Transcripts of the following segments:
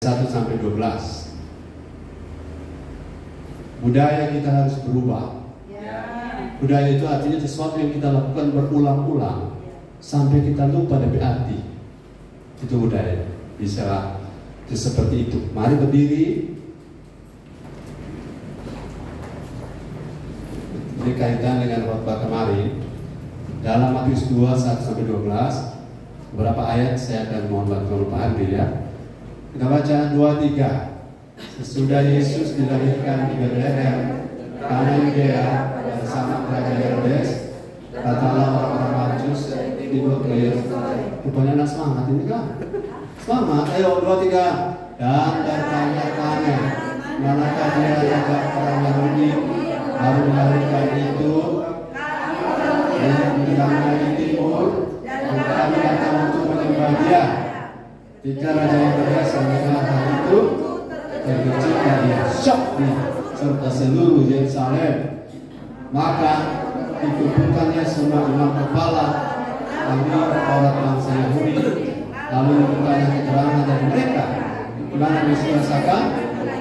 1-12. Budaya kita harus berubah. Budaya itu artinya sesuatu yang kita lakukan berulang-ulang sampai kita lupa dari arti. Itu budaya. Bisa itu seperti itu. Mari berdiri. Ini kaitan dengan khotbah kemarin. Dalam Matius 2:1-12, beberapa ayat saya akan mohon bantuan Pak Andri ya. Kita baca 2-3. Sesudah Yesus dilahirkan di Betlehem, tanah Yudea, bersama Raja Herodes, datanglah orang-orang Majus tidur ke Yerusalem. Rupanya anak semangat ini kan? Semangat, ayo 2-3. Dan bertanya-tanya, manakah dia raja orang Yahudi baru melahirkan itu? Yang bilangnya di timur, dan kami datang untuk menyembah dia. Ketika Raja Herodes mendengar hal itu, terkejutlah dia, syok dia, serta seluruh Yerusalem. Maka dikumpulkannya semua imam kepala, kami orang bangsa Yahudi, lalu dibukanya keterangan dari mereka, di mana Mesias akan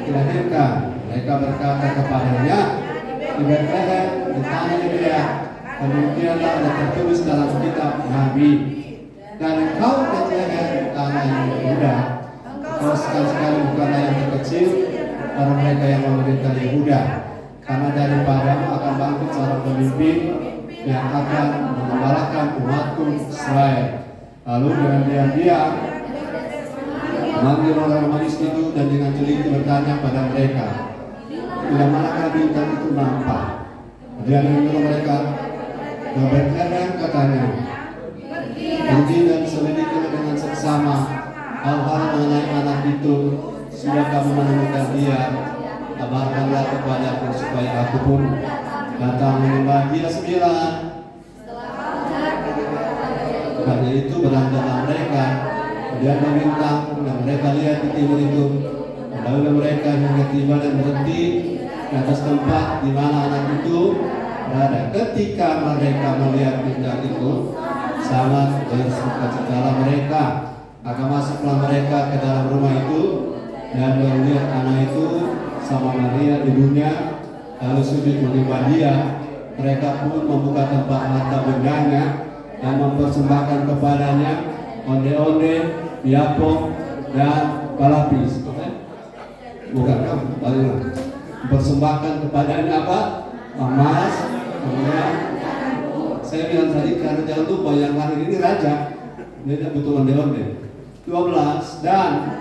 dilahirkan. Mereka berkata kepadanya, di Betlehem, di tanah Yudea. Demikianlah ada tertulis dalam kitab Nabi. Dan engkau Betlehem, tanah Yehuda, engkau sekali-sekali bukanlah yang terkecil para mereka yang memerintah Yehuda, karena daripadamu akan bangkit seorang pemimpin yang akan mengembalakan umatku Israel. Lalu dengan diam-diam memanggil orang manis itu dan dengan teliti bertanya pada mereka, bila manakah bintang itu nampak? Dia menyuruh mereka ke Betlehem, katanya, pergi dan selidikilah dengan seksama hal-hal mengenai anak itu. Sudah kamu menemukan dia, kabarkanlah kepadaku supaya aku pun datang menyembah dia. 9. Karena itu berangkatlah mereka, kemudian bintang dan mereka lihat di timur itu. Lalu mereka hingga tiba dan berhenti di atas tempat di mana anak itu berada. Ketika mereka melihat bintang itu, sangat bersukacitalah mereka. Maka masuklah mereka ke dalam rumah itu dan melihat anak itu sama Maria ibunya, lalu sujud menyembah dia. Mereka pun membuka tempat harta bendanya dan mempersembahkan kepadanya onde-onde, biapok, dan palapis. Bukan kamu, balilah. Mempersembahkan kepadanya apa? Emas, kemudian saya bilang tadi karena jangan lupa yang lahir ini raja, dia tidak butuh onde-onde. 12. Dan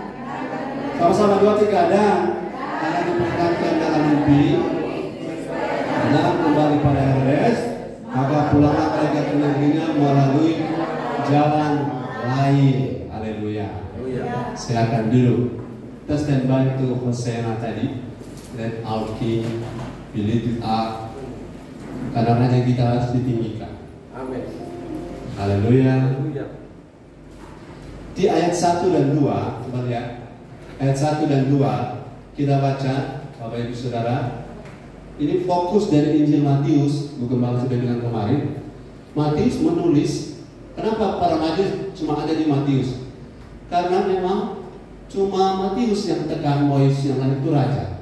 sama-sama 2-3. Dan karena diperlihatkan dalam mimpi dan kembali pada Herodes, maka pulanglah mereka ke negerinya melalui jalan lain. Haleluya. Silakan dulu. Kita standby untuk Hosea tadi. Let our King be lifted up. Karena raja kita harus ditinggikan. Amin. Haleluya. Di ayat 1 dan 2, coba lihat. Ayat 1 dan 2 kita baca, Bapak Ibu Saudara. Ini fokus dari Injil Matius, bukan sudah dengan kemarin. Matius menulis, kenapa para Majus cuma ada di Matius? Karena memang cuma Matius yang tekan Mois yang lain itu raja.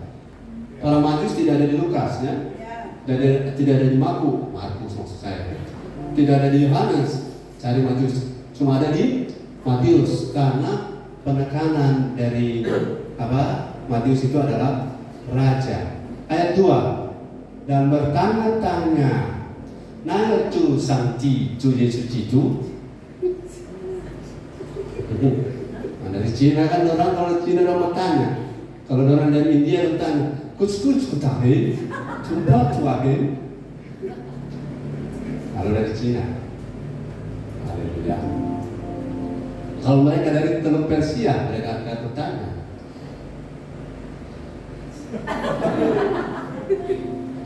Para Majus tidak ada di Lukas ya. Tidak ada di Markus maksud saya. Tidak ada di Yohanes, cari Matius. Cuma ada di Matius karena penekanan dari Matius itu adalah raja. Ayat 2. Dan bertanya-tanya, Nalcu Santi Ju Yesus itu. Dari Cina kan orang, kalau Cina orang bertanya, kalau orang dari India bertanya, kus-kus kutahe, coba tuahe. Kalau dari Cina, haleluya. Kalau mereka dari Teluk Persia, mereka akan bertanya.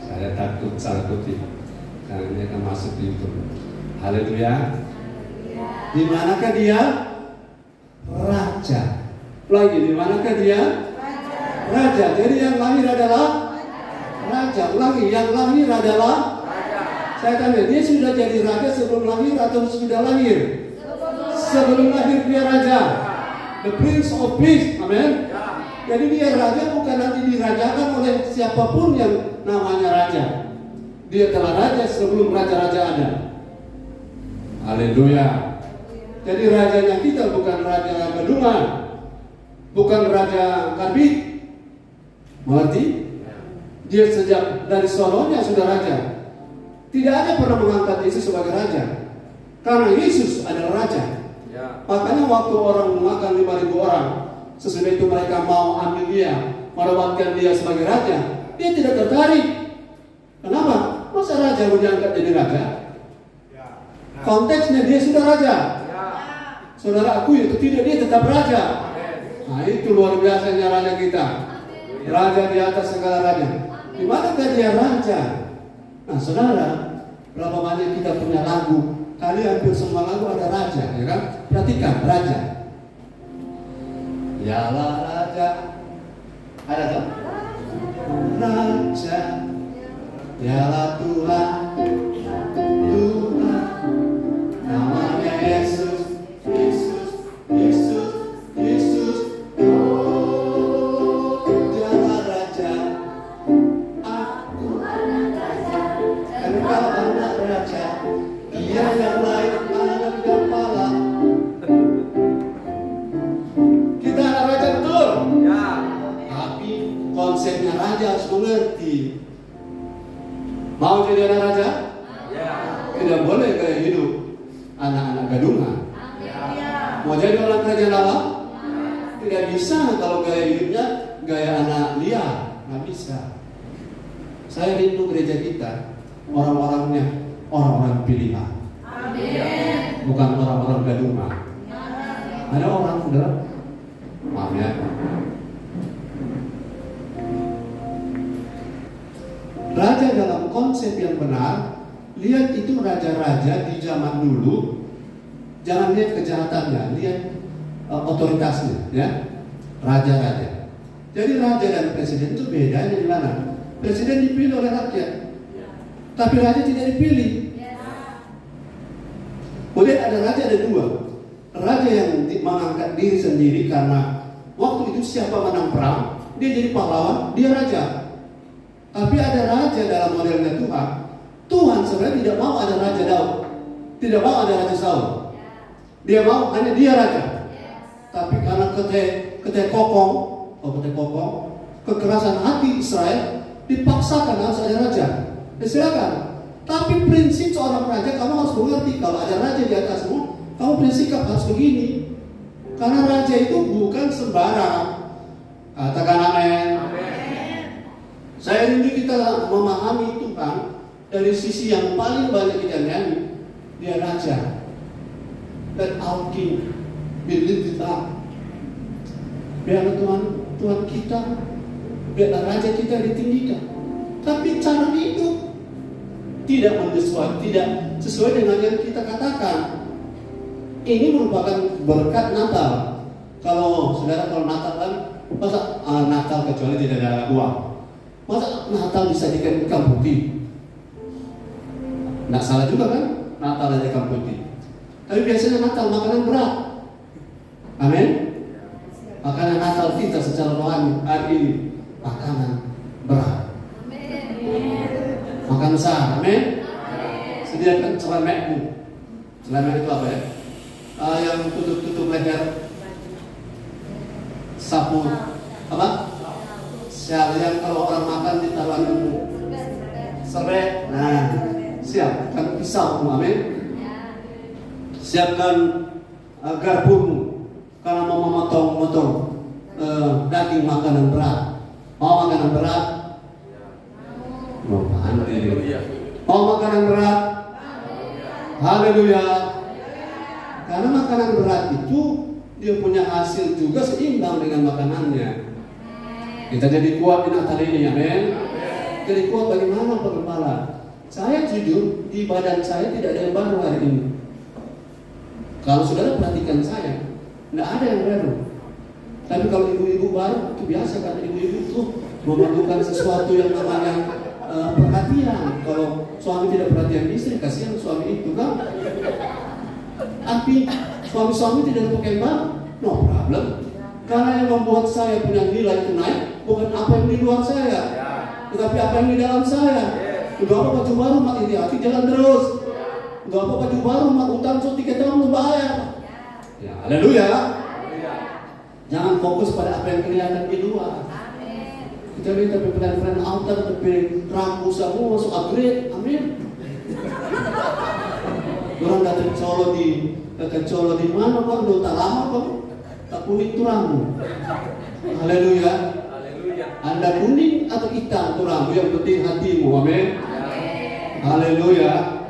Saya takut salah kutip karena mereka masuk di itu. Haleluya. Di manakah dia? Raja. Lagi di manakah dia? Raja. Jadi yang lahir adalah raja. Lagi yang lahir adalah raja. Saya tanya, dia sudah jadi raja sebelum lahir atau sudah lahir? Sebelum lahir dia raja. The Prince of Peace. Amen. Jadi dia raja bukan nanti dirajakan oleh siapapun yang namanya raja. Dia telah raja sebelum raja-raja ada. Haleluya. Jadi rajanya kita bukan raja Gadungan, bukan raja Karbit. Mengerti? Dia sejak dari solonya sudah raja. Tidak ada pernah mengangkat Yesus sebagai raja, karena Yesus adalah raja. Makanya waktu orang memakan 5.000 orang, sesudah itu mereka mau ambil dia, menobatkan dia sebagai raja, dia tidak tertarik. Kenapa? Masa raja mau diangkat jadi raja? Konteksnya dia sudah raja. Saudara aku itu tidak, dia tetap raja. Nah itu luar biasanya raja kita. Raja di atas segala raja. Di manakah dia raja? Nah saudara, berapa banyak kita punya lagu? Kali hampir semua lagu ada raja, ya kan? Perhatikan raja. Yalah raja. Ada tak? Raja. Yalah Tuhan. Tuhan. Namanya Yesus. Yesus. Yesus. Yesus. Oh, Yalah raja. Aku anak raja. Engkau anak raja. Dia yang lain anak kepala. Kita anak raja betul? Ya. Tapi konsepnya raja harus mengerti. Mau jadi anak raja? Ya. Tidak boleh gaya hidup anak-anak Gadungan. Ya. Mau jadi orang kerajaan Allah? Tidak bisa kalau gaya hidupnya gaya anak liar. Nggak bisa. Saya rindu gereja kita, orang-orangnya orang-orang pilihan. Amin. Bukan orang-orang Gadungan. Ada orang saudara, maaf ya, raja dalam konsep yang benar. Lihat itu raja-raja di zaman dulu. Jangan lihat kejahatannya, lihat otoritasnya, ya. Raja-raja. Jadi raja dan presiden itu bedanya di mana? Presiden dipilih oleh rakyat, tapi raja tidak dipilih. Kemudian ada raja, ada dua. Raja yang mengangkat diri sendiri karena waktu itu siapa menang perang, dia jadi pahlawan, dia raja. Tapi ada raja dalam modelnya Tuhan. Tuhan sebenarnya tidak mau ada raja Daud, tidak mau ada raja Saul. Dia mau hanya dia raja. Tapi karena ketekokong, kekerasan hati Israel, dipaksakan harus ada raja. Silakan. Tapi prinsip seorang raja, kamu harus mengerti kalau ada raja di atasmu, kamu bersikap harus begini. Karena raja itu bukan sembarang. Katakan amin. Saya rindu kita memahami Tuhan dari sisi yang paling banyak kita nyanyi. Dia raja. Let our king be lifted up. Biar Tuhan kita, biarlah raja kita ditinggikan. Tapi cara hidup tidak sesuai dengan yang kita katakan. Ini merupakan berkat Natal. Kalau Natal kan, masa Natal kecuali tidak ada uang, masa Natal disajikan ikan putih? Nggak salah juga kan, Natal ada ikan putih. Tapi biasanya Natal makanan berat. Amin. Makanan Natal kita secara rohani hari ini makanan berat. Makan besar, amin. Sediakan celemekmu. Celemek itu apa ya? Yang tutup leher. Sapu apa? Yang kalau orang makan ditaruh serai. Nah, siapkan pisau, amin. Siapkan garpumu karena mau memotong daging makanan berat. Mau makanan berat? Mau makanan berat? Haleluya. Karena makanan berat itu dia punya hasil juga seimbang dengan makanannya. Kita jadi kuat di Natal ini, amin. Jadi kuat bagaimana Pak Gembala? Saya jujur, di badan saya tidak ada yang baru hari ini. Kalau saudara perhatikan saya, tidak ada yang baru. Tapi kalau ibu-ibu baru, itu biasa kan, ibu-ibu itu memerlukan sesuatu yang namanya perhatian. Kalau suami tidak perhatian istri, kasihan suami itu kan. Tapi suami-suami tidak pakai baru, no problem. Karena yang membuat saya punya nilai itu naik bukan apa yang di luar saya, tetapi apa yang di dalam saya. Udah apa baju baru mak ini hati jalan terus. Udah apa baju baru mak utang so 3 tahun belum bayar. Ya, haleluya. Jangan fokus pada apa yang kelihatan di luar. Kita lihat tapi pelayan altar tapi rambut semua masuk upgrade. Amin. Orang datang colo di mana kok? Lu tak lama kok? Tak kuning tu rambut. Haleluya. Anda kuning atau hitam tu rambut, yang penting hatimu. Amin. Haleluya.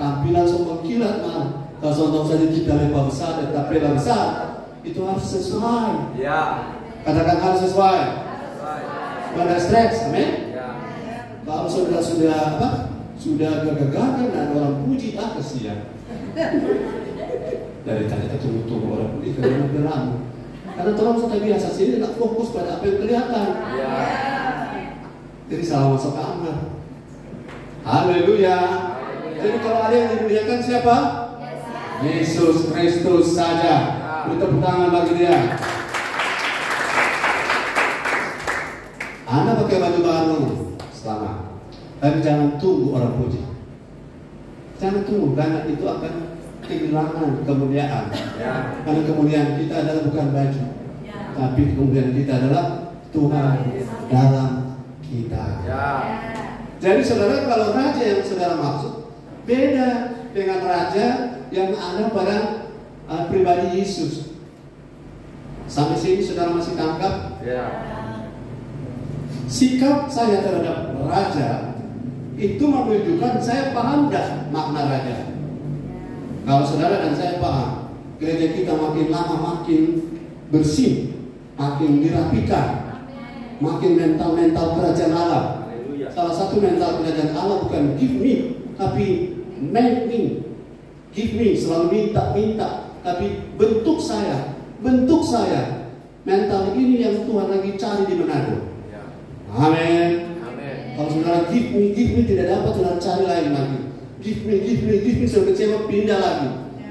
Tampilan semua kilat mah. Kalau contoh saja kita lepas besar dan tampilan besar, itu harus sesuai. Katakan harus sesuai. Pada stres, amin. Kalau sudah apa? Sudah gagah-gagah dan orang puji, kasihan. Dari tadi kita tunggu orang puji karena berambut. Karena orang sudah biasa sini tak fokus pada apa yang kelihatan. Jadi salah masuk kamar. Haleluya. Jadi kalau ada yang dimuliakan siapa? Yesus Kristus saja. Beri tepuk tangan bagi dia. Anda pakai baju baru, selamat. Tapi jangan tunggu orang puji. Jangan tunggu, karena itu akan kehilangan kemuliaan. Karena kemuliaan kita adalah bukan baju, tapi kemuliaan kita adalah Tuhan dalam kita. Jadi saudara, kalau raja yang saudara maksud beda dengan raja yang ada pada pribadi Yesus. Sampai sini saudara masih tangkap? Sikap saya terhadap raja itu menunjukkan saya paham dah makna raja. Kalau saudara dan saya paham, gereja kita makin lama makin bersih, makin dirapikan, makin mental kerajaan Allah. Salah satu mental kerajaan Allah bukan give me, tapi make me. Give me, selalu minta, tapi bentuk saya. Mental ini yang Tuhan lagi cari di Manado. Amin. Kalau saudara give me tidak dapat, saudara cari lain lagi. Give me, saudara kecewa pindah lagi.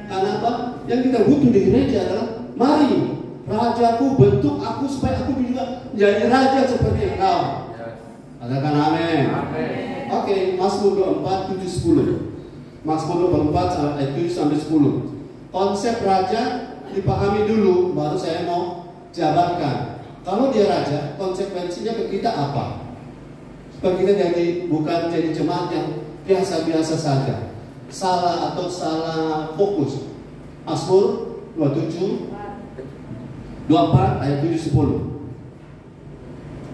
Karena apa? Yang kita butuh di gereja adalah mari rajaku bentuk aku supaya aku juga menjadi raja seperti engkau. Katakan amin. Oke, Mazmur 24, 7, 10. Mazmur 24 ayat 7 sampai 10. Konsep raja dipahami dulu, baru saya mau jabarkan. Kalau dia raja, konsekuensinya ke kita apa? Supaya kita bukan jadi jemaat yang biasa-biasa saja, salah fokus. Mazmur 27, 24 ayat 7, 10.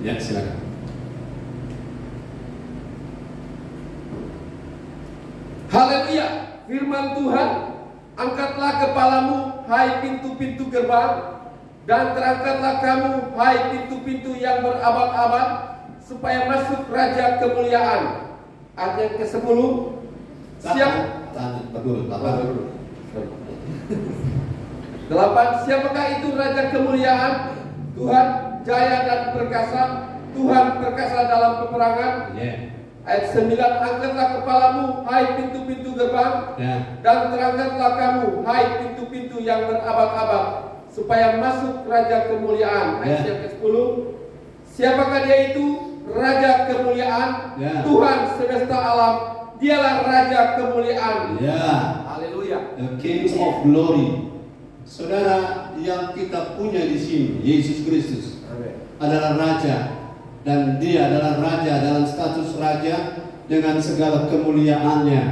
Ya, silakan. Haleluya, firman Tuhan, angkatlah kepalamu, hai pintu-pintu gerbang, dan terangkatlah kamu, hai pintu-pintu yang berabad-abad, supaya masuk raja kemuliaan. Ayat yang ke-10. Siapakah itu raja kemuliaan? Tuhan jaya dan perkasa, Tuhan perkasa dalam peperangan. Ayat 9, angkatlah kepalamu, hai pintu-pintu gerbang, dan terangkatlah kamu, hai pintu-pintu yang berabad-abad, supaya masuk raja kemuliaan. Ayat yang ke-10, siapakah dia itu? Raja kemuliaan, Tuhan semesta alam, dialah raja kemuliaan. Haleluya. The King of Glory. Saudara, yang kita punya di sini, Yesus Kristus adalah raja. Dan dia adalah raja dalam status raja dengan segala kemuliaannya.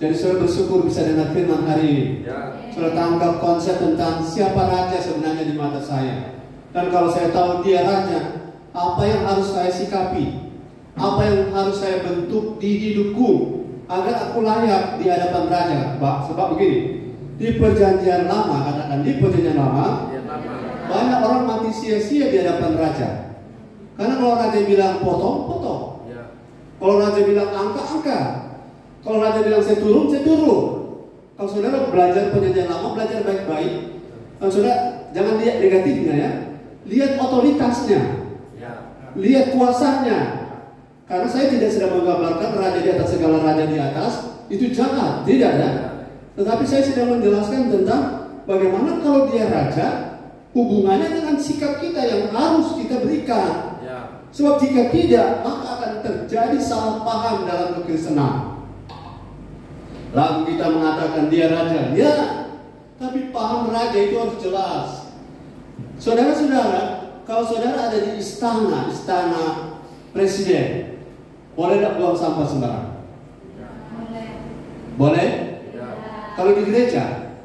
Jadi saudara bersyukur bisa dengar firman hari ini. Saudara tangkap konsep tentang siapa raja sebenarnya di mata saya. Dan kalau saya tahu dia raja, apa yang harus saya sikapi, apa yang harus saya bentuk di hidupku agar aku layak di hadapan raja. Sebab begini, di perjanjian lama, katakan di perjanjian lama, banyak orang mati sia-sia di hadapan raja. Karena kalau raja bilang potong. Kalau raja bilang angka. Kalau raja bilang saya turun. Kalau saudara belajar perjanjian lama, belajar baik-baik. Kalau saudara jangan lihat negatifnya ya, lihat otoritasnya, lihat kuasanya. Karena saya tidak sedang menggambarkan raja di atas segala raja di atas itu jahat, tidak ya. Tetapi saya sedang menjelaskan tentang bagaimana kalau dia raja, hubungannya dengan sikap kita yang harus kita berikan. Sebab jika tidak, maka akan terjadi salah paham dalam kekristenan. Lalu kita mengatakan dia raja, ya, tapi paham raja itu harus jelas. Saudara-saudara, kalau saudara ada di istana presiden, boleh tidak buang sampah sembarangan? Boleh? Kalau di gereja?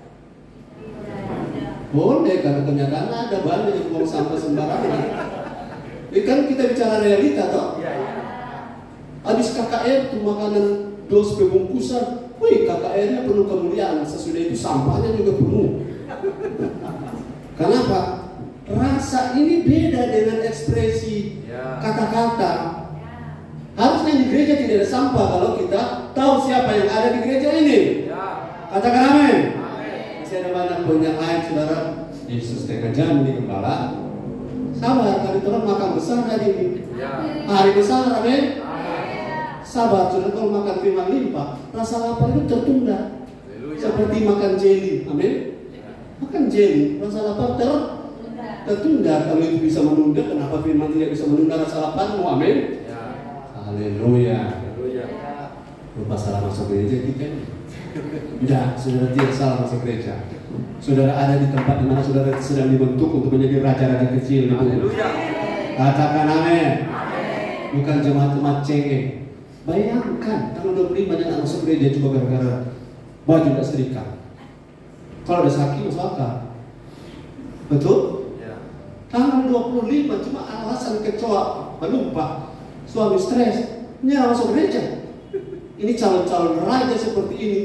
Boleh, karena kenyataan ada banyak yang buang sampah sembarangan. Ini kan kita bicara realita toh. Habis KKR itu makanan dos pembungkusan, wih KKR-nya penuh kemuliaan, sesudah itu sampahnya juga penuh. Kenapa? Rasa ini beda dengan ekspresi kata-kata. Harusnya di gereja tidak ada sampah kalau kita tahu siapa yang ada di gereja ini. Katakan amin. Masih ada banyak poin yang lain, saudara. Yesus tega jam di gembala. Sabar, kali orang makan besar hari ini. Hari besar, amin. Sabar, saudara, kalau makan firman limpah, rasa lapar itu tertunda. Seperti makan jeli, amin. Makan jeli, rasa lapar tertunda. Kalau itu bisa menunda, kenapa firman tidak bisa menunda rasa laparmu, amin. Haleluya. Lupa salah masuk gereja kita. Tidak, saudara tidak salah masuk gereja. Saudara ada di tempat di mana saudara sedang dibentuk untuk menjadi raja-raja kecil. Katakan amin. Bukan jemaat-jemaat cengeng. Bayangkan tanggal 25 banyak masuk gereja cuma gara-gara baju tidak setrika. Kalau ada sakit masuk akal. Betul? Tanggal 25 cuma alasan kecoa melupa, suami stres, masuk gereja. Ini calon-calon raja seperti ini.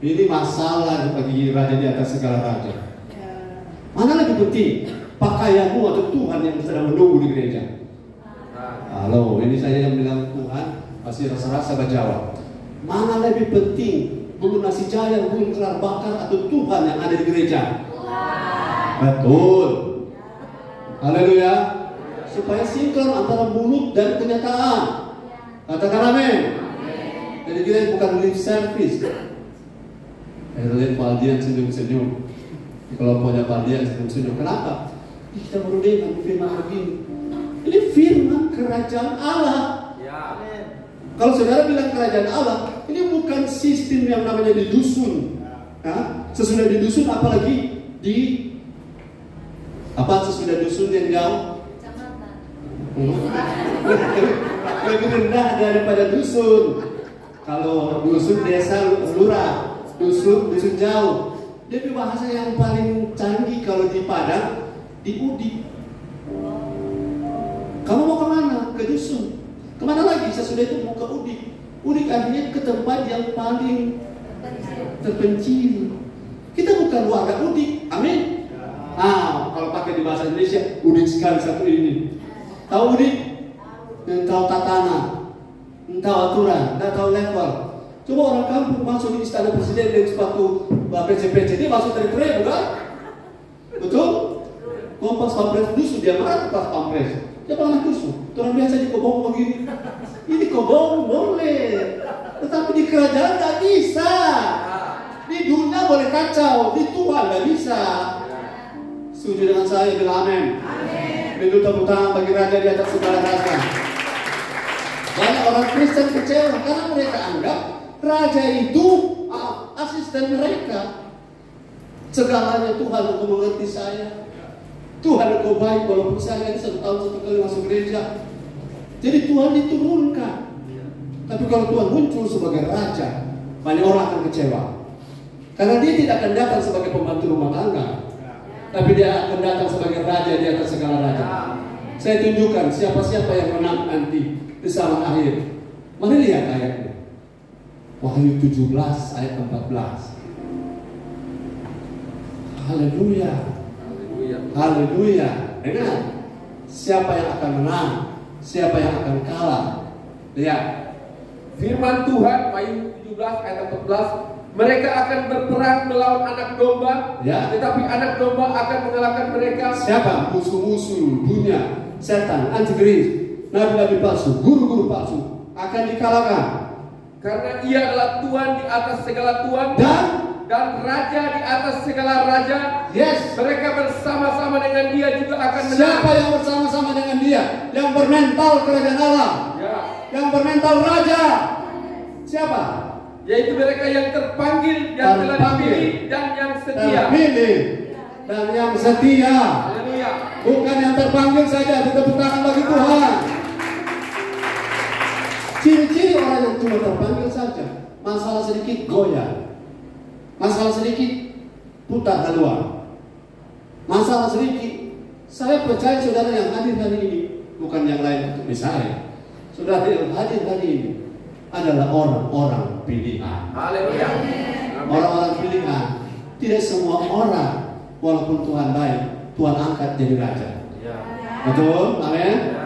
Ini masalah bagi raja di atas segala raja. Mana lebih penting, pakaianmu atau Tuhan yang sedang menunggu di gereja? Halo, ini saya yang bilang Tuhan pasti rasa-rasa berjawab. Mana lebih penting, bulu nasi jaya, bulu kelar bakar atau Tuhan yang ada di gereja? Betul. Haleluya. Supaya sinkron antara mulut dan kenyataan. Katakan amin. Jadi kita bukan lip service. Lihat Valdian senyum-senyum. Kalau punya Valdian senyum-senyum. Kenapa? Kita baru dengar firman begini. Ini firman kerajaan Allah. Kalau saudara bilang kerajaan Allah, ini bukan sistem yang namanya di dusun. Sesudah di dusun, apalagi di sesudah dusun yang jauh? Lebih rendah daripada dusun. Kalau dusun desa lurah, dusun jauh. Jadi bahasa yang paling canggih kalau di Padang, di Udi. Kamu mau kemana? Ke dusun. Kemana lagi? Sesudah itu mau ke Udi. Udi artinya ke tempat yang paling terpencil. Kita bukan warga Udi, amin. Kalau pakai di bahasa Indonesia, udik sekali satu ini. Tahu udik? Tahu tatanan, tahu aturan, tidak tahu level. Coba orang kampung masuk di istana presiden dengan sepatu PC, dia masuk teriak-teriak, bukan? Betul? Kompas pampres dusu, dia marah pas pampres. Dia pernah dusu. Orang biasa di kobong begini. Ini kobong boleh, tetapi di kerajaan tidak bisa. Di dunia boleh kacau, di Tuhan tidak bisa. Setuju dengan saya, bilang amin. Beri tepuk tangan bagi raja di atas segala raja. Banyak orang Kristen kecewa karena mereka anggap raja itu asisten mereka. Segalanya Tuhan untuk mengerti saya. Tuhan engkau baik walaupun saya ini 1 tahun 1 kali masuk gereja. Jadi Tuhan diturunkan. Tapi kalau Tuhan muncul sebagai raja, banyak orang akan kecewa. Karena dia tidak akan datang sebagai pembantu rumah tangga, tapi dia akan datang sebagai raja di atas segala raja. Saya tunjukkan siapa-siapa yang menang nanti di zaman akhir. Mari lihat ayatnya. Wahyu 17 ayat 14. Haleluya. Haleluya. Dengar. Siapa yang akan menang? Siapa yang akan kalah? Lihat. Firman Tuhan Wahyu 17 ayat 14. Mereka akan berperang melawan anak domba, tetapi anak domba akan mengalahkan mereka. Siapa? Musuh-musuh dunia, setan, antikris, nabi-nabi palsu, guru-guru palsu akan dikalahkan. Karena ia adalah Tuhan di atas segala Tuhan dan dan raja di atas segala raja. Yes. Mereka bersama-sama dengan dia juga akan menang. Siapa yang bersama-sama dengan dia? Yang bermental kerajaan Allah. Ya. Yang bermental raja. Siapa? Yaitu mereka yang terpanggil, yang telah dipilih, dan yang setia. Terpilih dan yang setia. Haleluya. Bukan yang terpanggil saja. Tepuk tangan bagi Tuhan. Ciri-ciri orang yang cuma terpanggil saja. Masalah sedikit goyah. Masalah sedikit putar haluan. Masalah sedikit. Saya percaya saudara yang hadir hari ini, bukan yang lain untuk misalnya. Saudara yang hadir hari ini adalah orang-orang pilihan. Haleluya. Orang-orang pilihan. Tidak semua orang, walaupun Tuhan baik, Tuhan angkat jadi raja. Ya. Betul? Amin. Ya.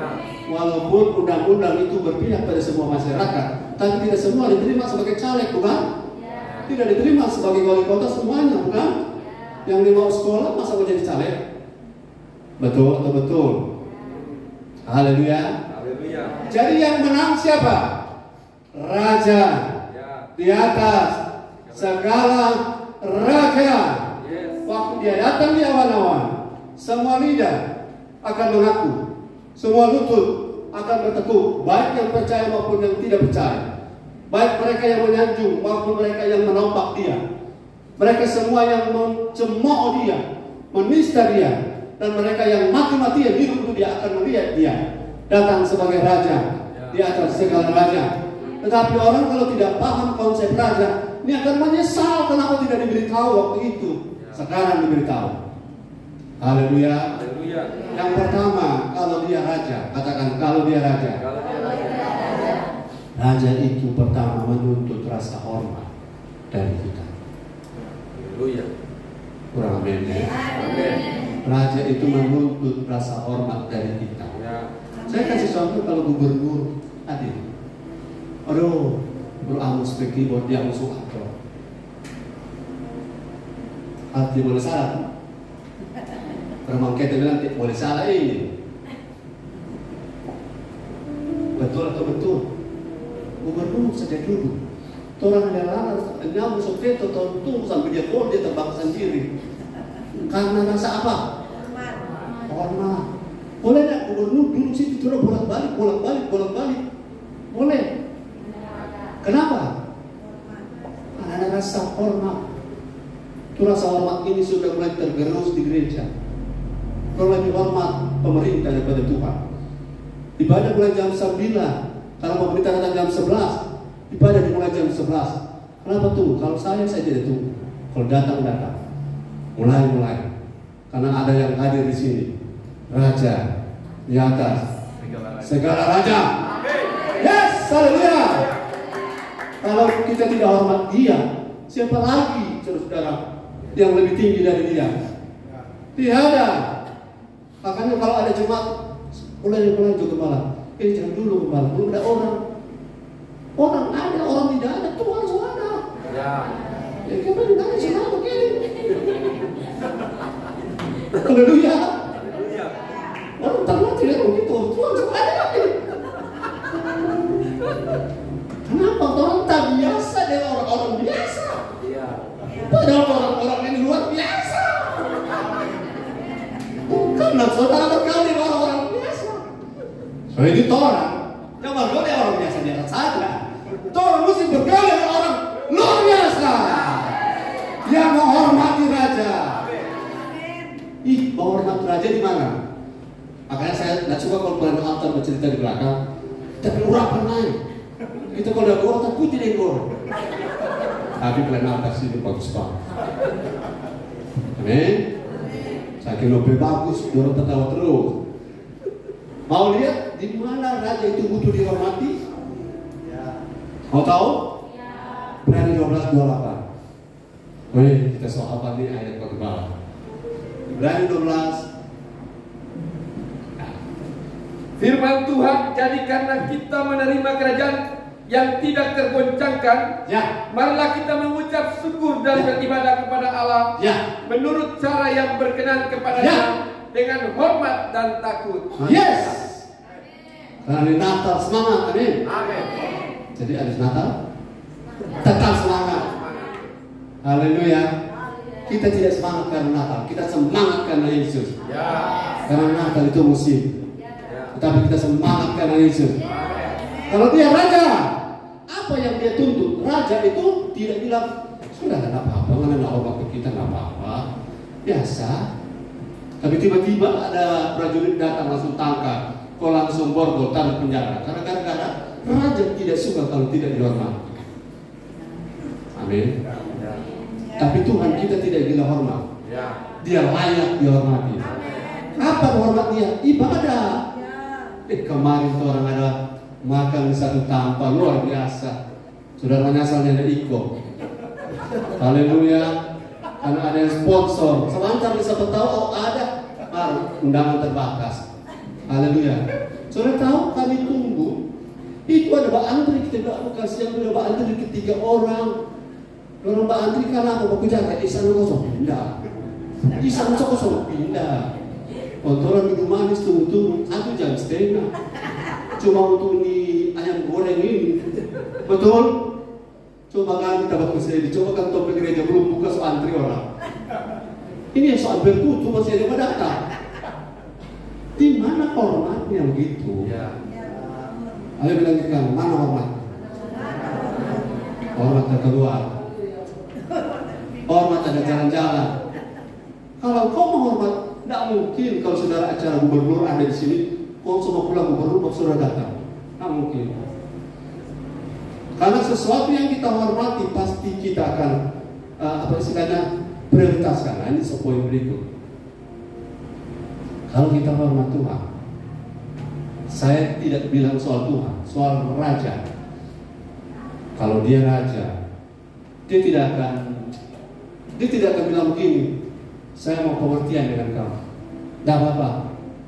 Walaupun undang-undang itu berpihak pada semua masyarakat, tapi tidak semua diterima sebagai caleg, bukan? Tidak diterima sebagai wali kota semuanya, bukan? Yang di bawah sekolah masa mau jadi caleg? Betul atau betul? Haleluya. Haleluya. Jadi yang menang siapa? Raja di atas segala raja. Yes. Waktu dia datang di awan-awan, semua lidah akan mengaku, semua lutut akan bertekuk, baik yang percaya maupun yang tidak percaya, baik mereka yang menyanjung maupun mereka yang menombak dia. Mereka semua yang mencemooh dia, menista dia, dan mereka yang mati-matian hidup untuk dia akan melihat dia datang sebagai raja di atas segala raja. Tetapi orang kalau tidak paham konsep raja, ini akan menyesal kenapa tidak diberitahu waktu itu. Sekarang diberitahu. Haleluya. Haleluya. Yang pertama, kalau dia raja, katakan kalau dia raja. Kalau dia raja. Raja itu pertama menuntut rasa hormat dari kita. Haleluya. Kurang amin ya. Amin. Raja itu menuntut rasa hormat dari kita. Ya. Saya kasih contoh kalau gubernur hadir. Aduh, Bro Amos pergi buat dia musuh apa? Arti boleh salah. Orang kita bilang boleh salah ini. Betul atau betul? Gubernur sejak dulu. Orang yang nyamuk sofeto tontung sampai dia gol dia terbang sendiri. Karena rasa apa? Hormat. Boleh nggak gubernur duduk situ terus bolak-balik. Boleh. Kenapa? Karena ada rasa hormat. Itu rasa hormat ini sudah mulai tergerus di gereja. Kalau lebih hormat pemerintah daripada Tuhan. Ibadah mulai jam 9. Kalau pemerintah datang jam 11, ibadah dimulai jam 11. Kenapa tuh? Kalau saya tidak tunggu. Kalau datang. Mulai. Karena ada yang hadir di sini. Raja di atas segala raja. Yes, haleluya. Kalau kita tidak hormat dia, siapa lagi saudara yang lebih tinggi dari dia? Tidak ada. Makanya kalau ada jemaat mulai juga malam. Jangan dulu gembala, belum ada orang. Orang ada, orang tidak ada, Tuhan suara. Ya. Ya kita tidak ada suara begini. Haleluya. Orang terlatih ya begitu, Tuhan suara. Kenapa orang tak biasa dengan orang-orang biasa? Padahal orang-orang ini luar biasa. Karena saudara berkali orang-orang biasa. So itu orang, yang berkali orang biasa dia saja. Orang mesti berkali dengan orang luar biasa yang menghormati raja. Ih, menghormati raja di mana? Makanya saya tidak suka kalau bulan altar bercerita di belakang. Tapi urapan naik. Kita kalau udah gol, tapi tidak gol. Tapi bulan altar sini bagus banget. Amin. Saking lebih bagus, dorong tertawa terus. Mau lihat di mana raja itu butuh dihormati? Mau tahu? Berani 12:28. Wih, kita soal apa nih ayat kedua? Berani 12. Firman Tuhan, jadi karena kita menerima kerajaan yang tidak tergoncangkan, marilah kita mengucap syukur dan beribadah kepada Allah menurut cara yang berkenan kepadanya dengan hormat dan takut. Yes. Hari Natal semangat, amin. Amin. Jadi habis Natal tetap semangat. Haleluya. Kita tidak semangat karena Natal, kita semangat karena Yesus. Karena Natal itu musim. Tetapi kita semangat karena Yesus. Kalau dia raja, apa yang dia tuntut? Raja itu tidak bilang, sudah nggak apa-apa, nggak hormat ke kita, nggak apa-apa, biasa. Tapi tiba-tiba ada prajurit datang langsung tangkap, kau langsung borgo, taruh penjara. Karena gara-gara raja tidak suka kalau tidak dihormati. Amin. Tapi Tuhan kita tidak gila hormat. Dia layak dihormati. Apa hormat dia? Ibadah. Kemarin tuh orang ada makan di satu tanpa luar biasa. Saudara nyasalnya ada Iko. Haleluya. Karena ada yang sponsor. Sebentar bisa tahu, oh ada undangan terbatas. Haleluya. Saudara tahu kami tunggu. Itu ada Pak Antri, kita bukan siang ada Pak Antri ketiga orang. Orang Pak Antri kan apa? Baku jaga isan kosong pindah. Isan kosong pindah. Kotoran minum manis tunggu-tunggu 1 jam setengah. Cuma untuk di ayam goreng ini. Betul? Coba kan kita bakal sendiri. Coba kan topik gereja belum buka soal antri orang. Ini soal bertutup masih ada daftar. Di mana hormatnya begitu? Ayo bilang mana hormat? Hormat keluar. Hormat ada jalan-jalan. Kalau kau menghormat, tidak mungkin kalau saudara acara gubernur ada di sini, kau semua pulang gubernur, kau saudara datang. Tidak mungkin. Karena sesuatu yang kita hormati pasti kita akan prioritaskan. Nah, ini sepoin berikut. Kalau kita hormat Tuhan, saya tidak bilang soal Tuhan, soal raja. Kalau dia raja, dia tidak akan bilang begini, saya mau pengertian dengan kamu. Tidak apa-apa,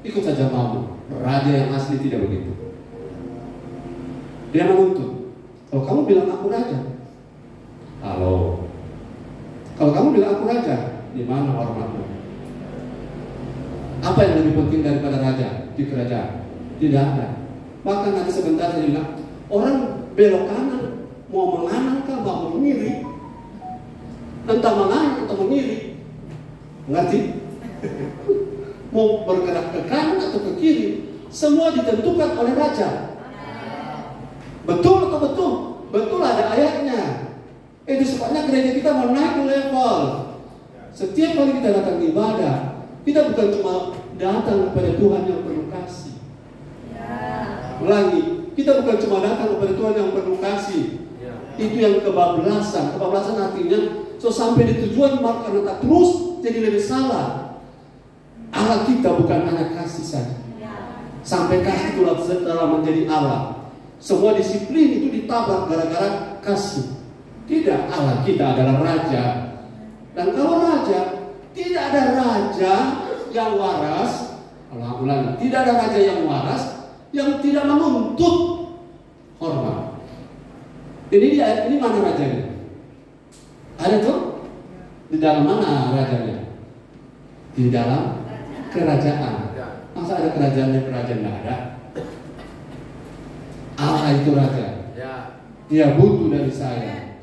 ikut saja mau. Raja yang asli tidak begitu. Dia menuntut. Kalau kamu bilang aku raja, halo. Kalau kamu bilang aku raja, di mana hormatmu? Apa yang lebih penting daripada raja di kerajaan? Tidak ada. Bahkan nanti sebentar saya bilang, orang belok kanan, mau menganan kah, mau mengiri, entah menganan atau mengiri, ngerti? Mau bergerak ke kanan atau ke kiri, semua ditentukan oleh raja. Betul atau betul? Betul, ada ayatnya. Itu sebabnya gereja kita mau naik level. Setiap kali kita datang ibadah, kita bukan cuma datang kepada Tuhan yang penuh kasih. Ulangi, kita bukan cuma datang kepada Tuhan yang penuh kasih. Itu yang kebablasan. Kebablasan artinya sampai di tujuan karena tak terus jadi lebih salah. Allah kita bukan hanya kasih saja. Sampai kasih itulah setelah menjadi Allah. Semua disiplin itu ditabrak gara-gara kasih. Tidak, Allah kita adalah raja. Dan kalau raja, tidak ada raja yang waras. Allah ulangi, tidak ada raja yang waras yang tidak menuntut hormat. Ini mana rajanya? Ada tuh? Di dalam mana rajanya? Di dalam kerajaan. Masa ada kerajaan tidak ada? Allah itu raja. Dia butuh dari saya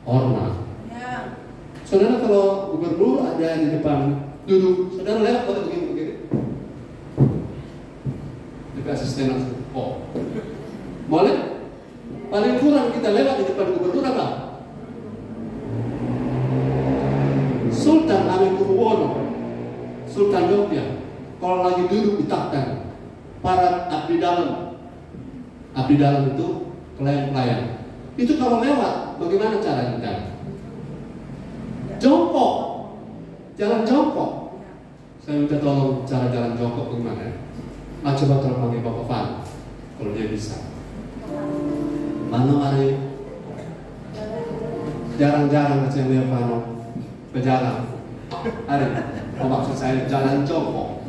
hormat. Saudara kalau gubernur ada di depan duduk, saudara lewat kalau begini. Dekat asisten langsung. Oh, boleh? Paling kurang kita lewat di depan gubernur apa? Sultan Hamengkubuwono, Sultan Yogyakarta. Kalau lagi duduk di takhta, para abdi dalam itu pelayan-pelayan. Itu kalau lewat, bagaimana caranya? Jongkok, jalan jongkok. Saya minta tolong cara jalan jongkok bagaimana? Coba tolong panggil Bapak Fan, kalau dia bisa. Mana hari? Jarang-jarang saya lihat Fano berjalan. Hari, maksud saya jalan jongkok.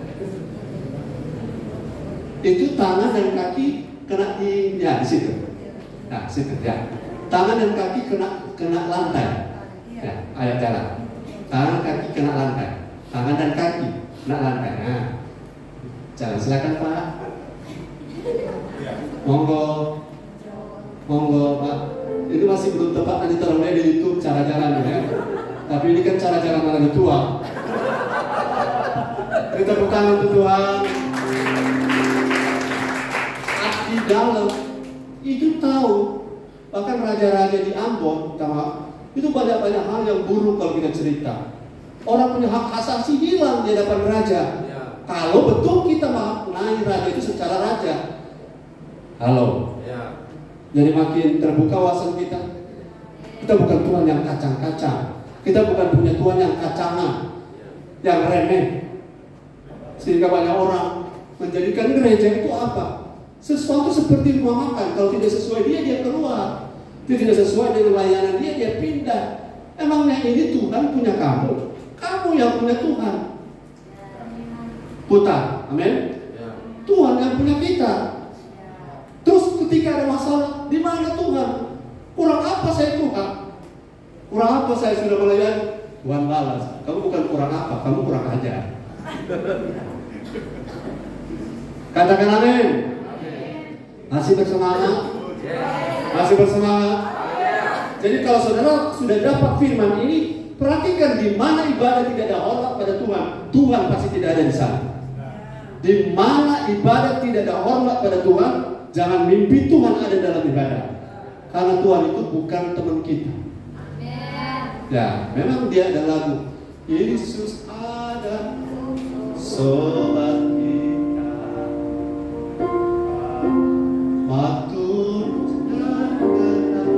Itu tangan dan kaki kena di situ. Nah, situ ya. Tangan dan kaki kena lantai. Ya, ayat jalan. Tangan kaki kena lantai. Tangan dan kaki kena lantai. Nah, jalan silakan Pak. Monggo Pak. Itu masih belum tepat, nanti tolong lihat di YouTube cara jalan ya. Tapi ini kan cara jalan orang tua. Kita tepuk tangan untuk Tuhan. Di dalam itu tahu, bahkan raja-raja di Ambon, itu banyak-banyak hal yang buruk kalau kita cerita. Orang punya hak asasi hilang di hadapan raja. Ya. Kalau betul kita maknai raja itu secara raja. Halo. Ya. Jadi makin terbuka wawasan kita. Kita bukan Tuhan yang kacang-kacang. Kita bukan punya Tuhan yang kacangan, yang remeh. Sehingga banyak orang menjadikan gereja itu apa? Sesuatu seperti rumah makan. Kalau tidak sesuai dia keluar. Tidak sesuai dengan layanan dia pindah. Emangnya ini Tuhan punya kamu? Kamu yang punya Tuhan. Putar, amin. Tuhan yang punya kita. Terus ketika ada masalah, di mana Tuhan? Kurang apa saya Tuhan? Kurang apa saya sudah melayani? Tuhan balas, kamu bukan kurang apa, kamu kurang ajar. Katakan amin. Masih bersemangat? Masih bersemangat? Jadi kalau saudara sudah dapat firman ini, perhatikan di mana ibadah tidak ada hormat pada Tuhan, Tuhan pasti tidak ada di sana. Di mana ibadah tidak ada hormat pada Tuhan, jangan mimpi Tuhan ada dalam ibadah. Karena Tuhan itu bukan teman kita. Ya, memang dia ada lagu Yesus ada sobat kita, matur dan tenang.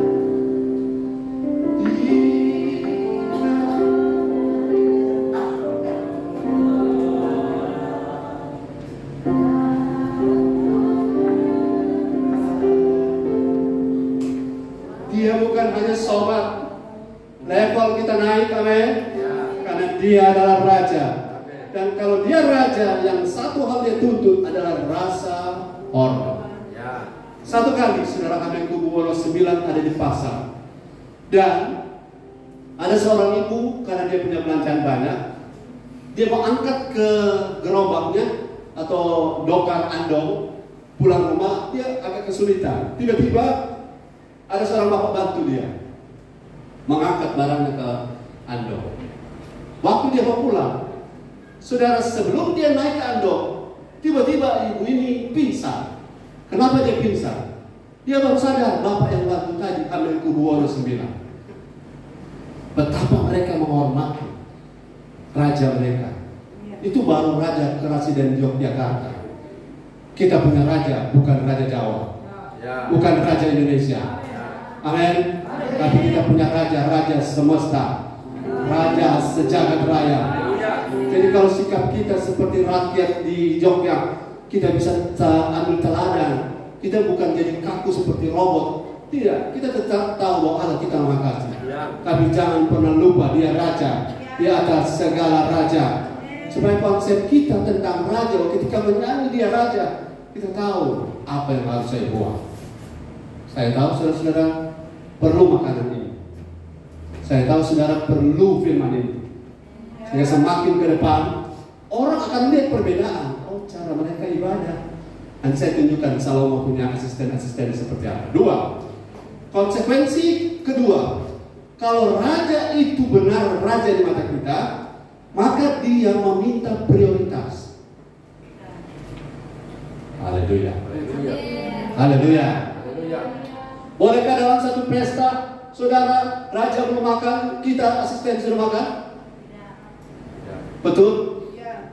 Dia bukan hanya sobat. Level kita naik, amin. Karena dia adalah raja. Dan kalau dia raja, yang satu hal dia tuntut adalah rasa hormat. Satu kali saudara Hamengkubuwono IX ada di pasar, dan ada seorang ibu, karena dia punya belanjaan banyak, dia mau angkat ke gerobaknya atau dokar andong pulang rumah, dia agak kesulitan. Tiba-tiba ada seorang bapak bantu dia mengangkat barangnya ke andong. Waktu dia mau pulang, saudara, sebelum dia naik ke andong, tiba-tiba ibu ini pingsan. Kenapa dia pingsan? Dia baru sadar bapak yang bantu tadi Hamengkubuwono IX. Betapa mereka menghormati raja mereka. Itu baru raja Kerasiden Yogyakarta. Kita punya raja, bukan raja Jawa, bukan raja Indonesia. Amin. Tapi kita punya raja semesta, raja sejagat raya. Jadi kalau sikap kita seperti rakyat di Jogja, kita bisa ambil teladan. Kita bukan jadi kaku seperti robot. Tidak, kita tetap tahu bahwa Allah kita Maha Kasih. Tapi jangan pernah lupa dia raja di atas segala raja. Supaya konsep kita tentang raja, ketika menyanyi dia raja, kita tahu apa yang harus saya buat. Saya tahu saudara-saudara perlu makanan ini. Saya tahu saudara perlu firman ini. Sehingga semakin ke depan, orang akan lihat perbedaan. Oh, cara mereka ibadah. Nanti saya tunjukkan Salomo punya asisten-asisten seperti apa. Dua, konsekuensi kedua, kalau raja itu benar raja di mata kita, maka dia meminta prioritas. Haleluya. Haleluya. Bolehkah dalam satu pesta, saudara, raja belum makan, kita asisten sudah makan? Betul?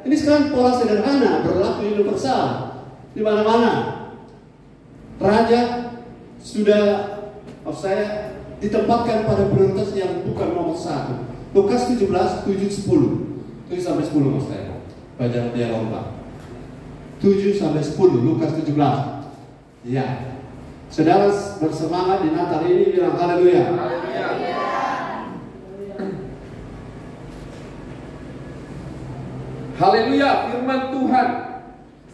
Ini sekarang pola sederhana, berlaku universal. Di mana-mana raja sudah saya ditempatkan pada prioritas yang bukan nomor satu. Lukas 17, 7-10 7-10 maksud saya. Baca dia lomba 7-10, Lukas 17. Ya, saudara bersemangat di Natal ini, bilang haleluya. Haleluya, firman Tuhan.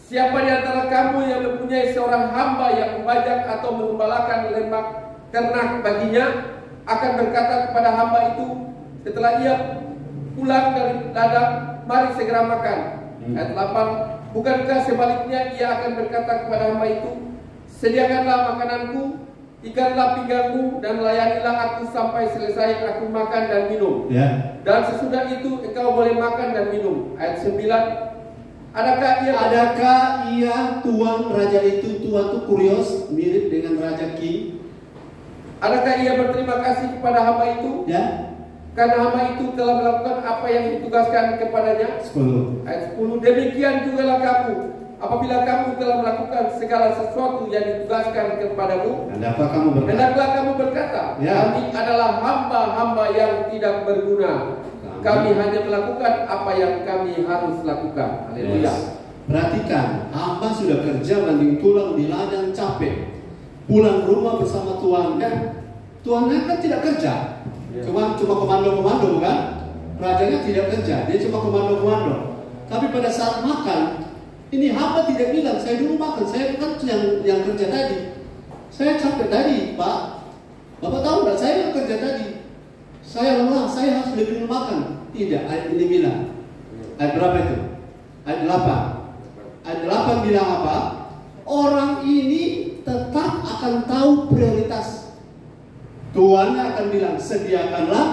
Siapa di antara kamu yang mempunyai seorang hamba yang membajak atau mengembalakan lemak ternak baginya, akan berkata kepada hamba itu setelah ia pulang dari ladang, mari segera makan. Ayat 8, bukankah sebaliknya ia akan berkata kepada hamba itu, sediakanlah makananku, ikatlah pinggangmu, dan layanilah aku sampai selesai aku makan dan minum. Dan sesudah itu engkau boleh makan dan minum. Ayat 9. Adakah ia Tuan raja itu, Tuan itu kurios, mirip dengan Raja King? Adakah ia berterima kasih kepada hamba itu? Ya. Karena hamba itu telah melakukan apa yang ditugaskan kepadanya. 10. Ayat 10. Demikian jugalah kamu, apabila kamu telah melakukan segala sesuatu yang ditugaskan kepadamu, hendaklah kamu berkata, ya, kami adalah hamba-hamba yang tidak berguna. Kami hanya melakukan apa yang kami harus lakukan. Haleluya. Yes. Perhatikan, hamba sudah kerja banting tulang di ladang capek, pulang rumah bersama tuannya. Tuannya kan tidak kerja, cuma komando-komando, kan? Rajanya tidak kerja, dia cuma komando-komando. Tapi pada saat makan, ini hamba tidak bilang, saya dulu makan, saya kan yang kerja tadi. Saya capek tadi, Pak. Bapak tahu nggak? Saya yang kerja tadi. Saya lelah, saya harus lebih dulu makan. Tidak, ayat ini bilang. Ayat berapa itu? Ayat 8. Ayat 8 bilang apa? Orang ini tetap akan tahu prioritas. Tuannya akan bilang, sediakanlah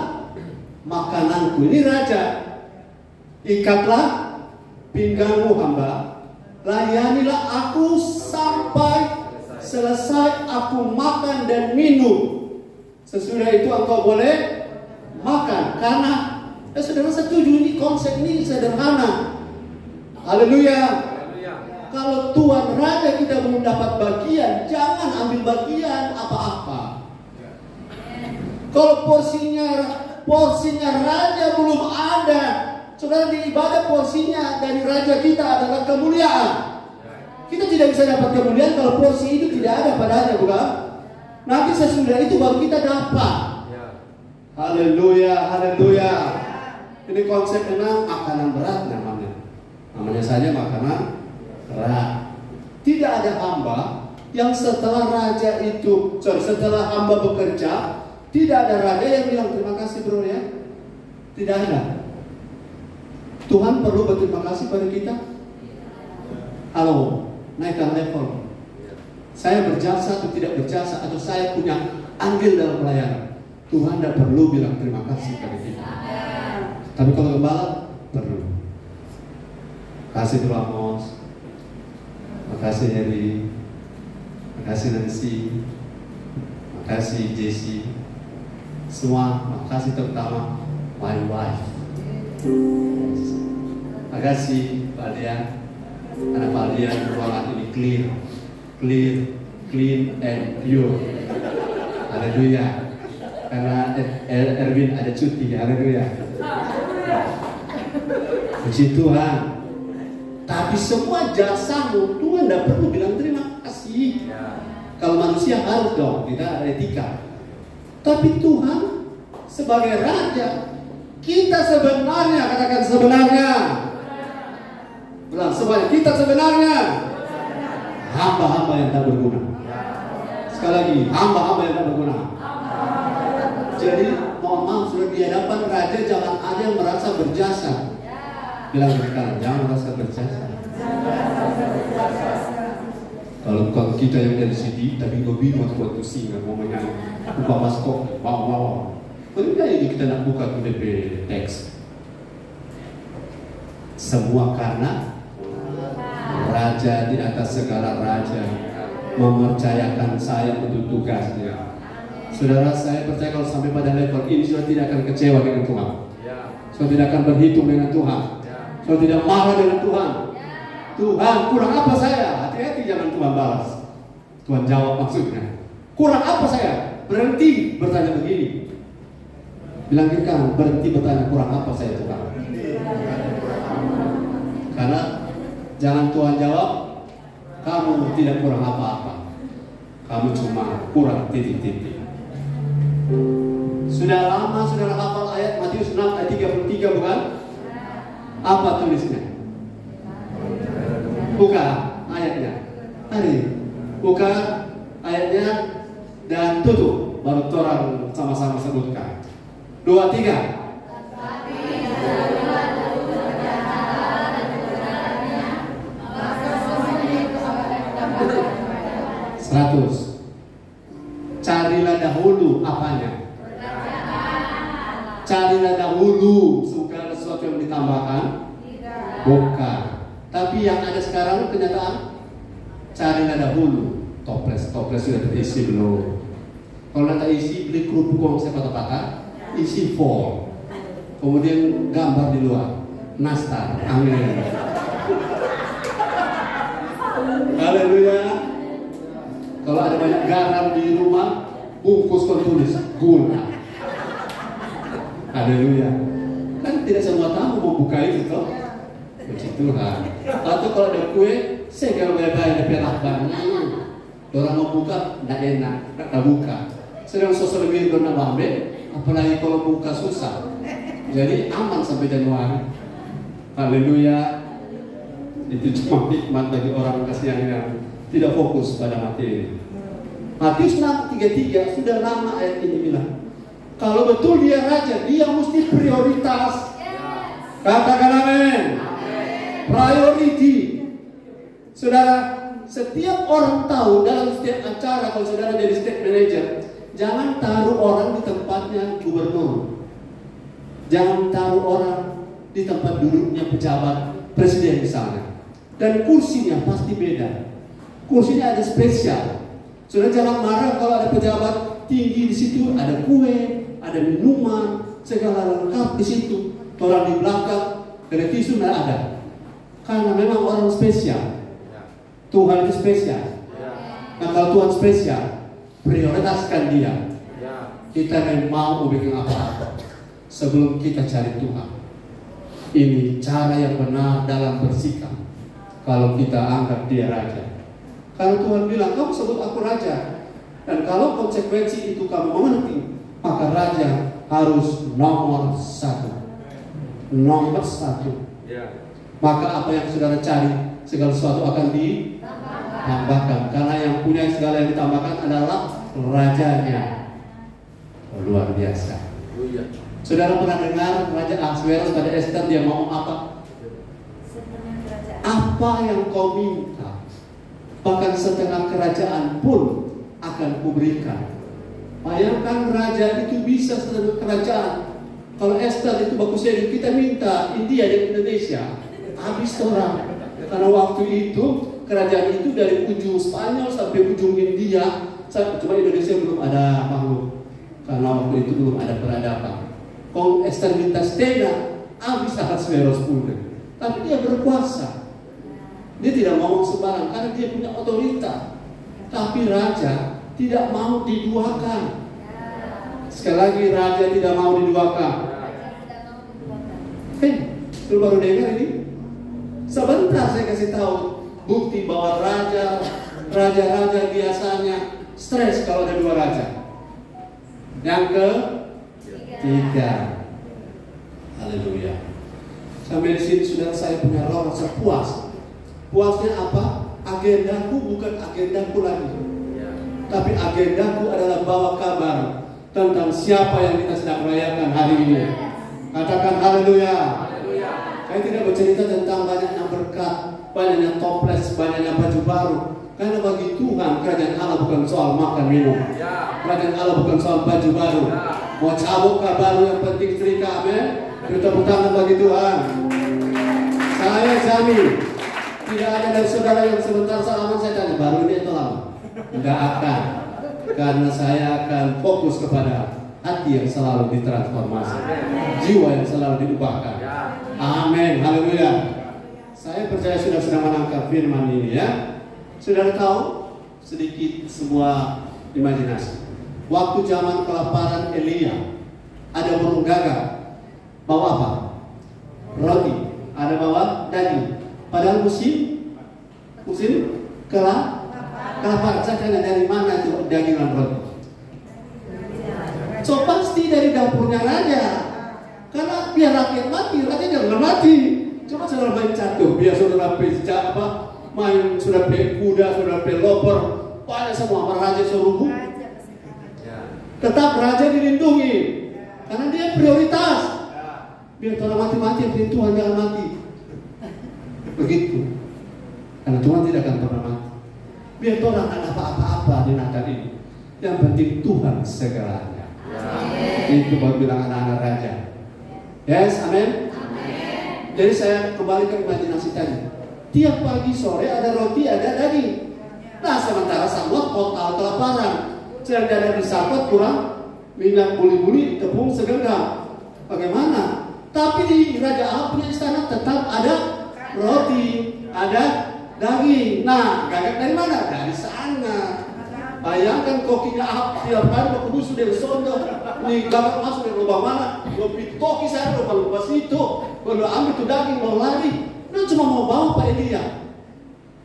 makananku. Ini raja. Ikatlah pinggangmu hamba. Layanilah aku sampai selesai aku makan dan minum. Sesudah itu engkau boleh makan. Karena saudara setuju, ini konsep ini sederhana. Haleluya. Kalau Tuan Raja kita belum dapat bagian, jangan ambil bagian apa-apa. Kalau porsinya Raja belum ada, saudara, di ibadah porsinya dari Raja kita adalah kemuliaan. Kita tidak bisa dapat kemuliaan kalau porsi itu tidak ada padanya, bukan? Nanti sesudah itu baru kita dapat. Haleluya, haleluya. Ini konsep memang makanan berat namanya. Namanya saja makanan berat. Tidak ada hamba yang setelah raja itu, setelah hamba bekerja, tidak ada raja yang bilang terima kasih bro ya. Tidak ada. Tuhan perlu berterima kasih pada kita. Halo, naikkan level. Saya berjasa atau tidak berjasa, atau saya punya andil dalam pelayanan, Tuhan tidak perlu bilang terima kasih pada kita. Tapi kalau gembala perlu. Kasih Bro Amos, makasih Heri, makasih Nancy, makasih Jesse, semua makasih, terutama my wife. Makasih Pak Dian, karena Pak Dian ruangan ini clean and pure. Haleluya. Karena Erwin ada cuti. Haleluya. Puji Tuhan. Tapi semua jasamu Tuhan tidak perlu bilang terima kasih. Kalau manusia harus dong, kita ada etika. Tapi Tuhan sebagai Raja, kita sebenarnya, katakan sebenarnya, bilang sebenarnya, kita sebenarnya hamba-hamba yang tak berguna. Sekali lagi, hamba-hamba yang tak berguna. Jadi mohon maaf, sudah di hadapan Raja jangan ada yang merasa berjasa. Bilang mereka, jangan merasa berjasa. Kalau kita yang dari sini, tapi ngobi mau buat singa, mau menyanyi, buka maskot, mau. Bagaimana ini kita nak buka ke DP teks? Semua karena Raja di atas segala raja mempercayakan saya untuk tugasnya. Saudara, saya percaya kalau sampai pada level ini sudah tidak akan kecewa dengan Tuhan. Sudah tidak akan berhitung dengan Tuhan. Sudah tidak marah dengan Tuhan. Tuhan, kurang apa saya? Hati-hati jangan Tuhan balas. Tuhan jawab maksudnya. Kurang apa saya? Berhenti bertanya begini. Bilang kan, berhenti bertanya kurang apa saya Tuhan. Karena jangan Tuhan jawab, kamu tidak kurang apa-apa. Kamu cuma kurang titik-titik. Sudah lama saudara hafal ayat Matius 6 ayat 33 bukan? Apa tulisnya? Buka ayatnya. Hari buka ayatnya dan tutup. Baru orang sama-sama sebutkan. 2, 3. 100. Carilah dahulu apanya? Carilah dahulu segala sesuatu yang ditambahkan. Bukan. Tapi yang ada sekarang kenyataan, carilah dahulu. Toples sudah terisi belum? Kalau tak isi, beli kerupuk yang saya patah-patah, isi full. Kemudian gambar di luar, nastar, amin. Haleluya. Kalau ada banyak garam di rumah, bungkus tulis gula. Haleluya. Kan tidak semua tamu mau buka itu toh. Puji Tuhan. Atau kalau ada kue, saya kalau bayar pelakban. Orang mau buka, tidak enak, tidak buka. Sedang sosial media berna bambe, apalagi kalau buka susah. Jadi aman sampai Januari. Haleluya. Itu cuma hikmat bagi orang kasihan yang tidak fokus pada materi. Matius 6:33 sudah lama ayat ini bilang, kalau betul dia raja, dia mesti prioritas. Katakan amin. Priority. Saudara, setiap orang tahu dalam setiap acara, kalau saudara jadi state manager, jangan taruh orang di tempatnya gubernur. Jangan taruh orang di tempat duduknya pejabat presiden misalnya. Dan kursinya pasti beda. Kursinya ada spesial. Sudah jangan marah kalau ada pejabat tinggi di situ, ada kue, ada minuman, segala lengkap di situ. Orang di belakang, dari tisu tidak ada. Karena memang orang spesial. Tuhan itu spesial. Nah kalau Tuhan spesial, prioritaskan dia. Kita mau bikin apa sebelum kita cari Tuhan. Ini cara yang benar dalam bersikap. Kalau kita anggap dia raja. Kalau Tuhan bilang, kamu sebut aku raja. Dan kalau konsekuensi itu kamu mengerti, maka raja harus nomor satu. Nomor satu. Maka apa yang saudara cari, segala sesuatu akan ditambahkan. Karena yang punya segala yang ditambahkan adalah rajanya. Luar biasa. Saudara pernah dengar Raja Ahasveros pada Esther dia mau apa? Apa yang kau minta, bahkan setengah kerajaan pun akan kuberikan. Bayangkan raja itu bisa setengah kerajaan. Kalau Esther itu bagus sekali, kita minta India dan Indonesia, habis orang. Karena waktu itu kerajaan itu dari ujung Spanyol sampai ujung India. Cuma Indonesia belum ada makhluk, karena waktu itu belum ada peradaban. Kalau Esther minta setengah, habis Ahasveros punya. Tapi dia berkuasa. Dia tidak ngomong sembarang karena dia punya otoritas. Tapi raja tidak mau diduakan. Sekali lagi, raja tidak mau diduakan. Lu baru dengar ini? Sebentar saya kasih tahu bukti bahwa raja-raja biasanya stres kalau ada dua raja. Yang ketiga. Haleluya. Sampai di sini sudah saya punya roh rasa puas. Puasnya apa? Agendaku bukan agendaku lagi. Tapi agendaku adalah bawa kabar tentang siapa yang kita sedang rayakan hari ini. Katakan haleluya. Saya tidak bercerita tentang banyaknya berkat, banyaknya toples, banyaknya baju baru. Karena bagi Tuhan kerajaan Allah bukan soal makan minum. Kerajaan Allah bukan soal baju baru. Mau cabut baru yang penting setrika, amin. Kita tangan bagi Tuhan. Saya jamin tidak ada dari saudara yang sebentar salaman saya tanya baru ini atau lama. Tidak akan. Karena saya akan fokus kepada hati yang selalu ditransformasi, jiwa yang selalu diubahkan. Amin, haleluya. Saya percaya sudah sedang menangkap firman ini ya. Saudara tahu sedikit sebuah imajinasi. Waktu zaman kelaparan Elia, ada burung gagak bawa apa? Roti. Ada bawa daging. Padahal musim kelaparan. Saya tanya dari mana itu daging dan roti? So pasti dari dapurnya raja. Karena biar rakyat mati, raja jangan mati. Cuma saudara main catur, biar saudara main sudah beli kuda, sudah beli loper, banyak semua raja seluruh. Tetap raja dilindungi, karena dia prioritas. Biar orang mati-mati, biar Tuhan jangan mati. Begitu. Karena Tuhan tidak akan pernah mati. Biar orang tidak dapat apa-apa di Natal ini. Yang penting Tuhan segalanya. Itu baru bilang anak-anak raja. Yes, amin. Jadi saya kembali ke imajinasi tadi. Tiap pagi sore ada roti, ada daging. Nah, sementara Samuel total kelaparan. Sedang ada di Sarpat kurang minyak buli-buli, tepung segenggam. Bagaimana? Tapi di Raja Ahab punya istana tetap ada roti, ada daging. Nah, gagak dari mana? Dari sana. Bayangkan kokinya Ahab tiap hari mau kudus dari sono. Ini gagak masuk dari lubang mana? Lebih toki saya lupa situ. Kalau ambil itu daging mau lari. Nah, cuma mau bawa Pak Elia.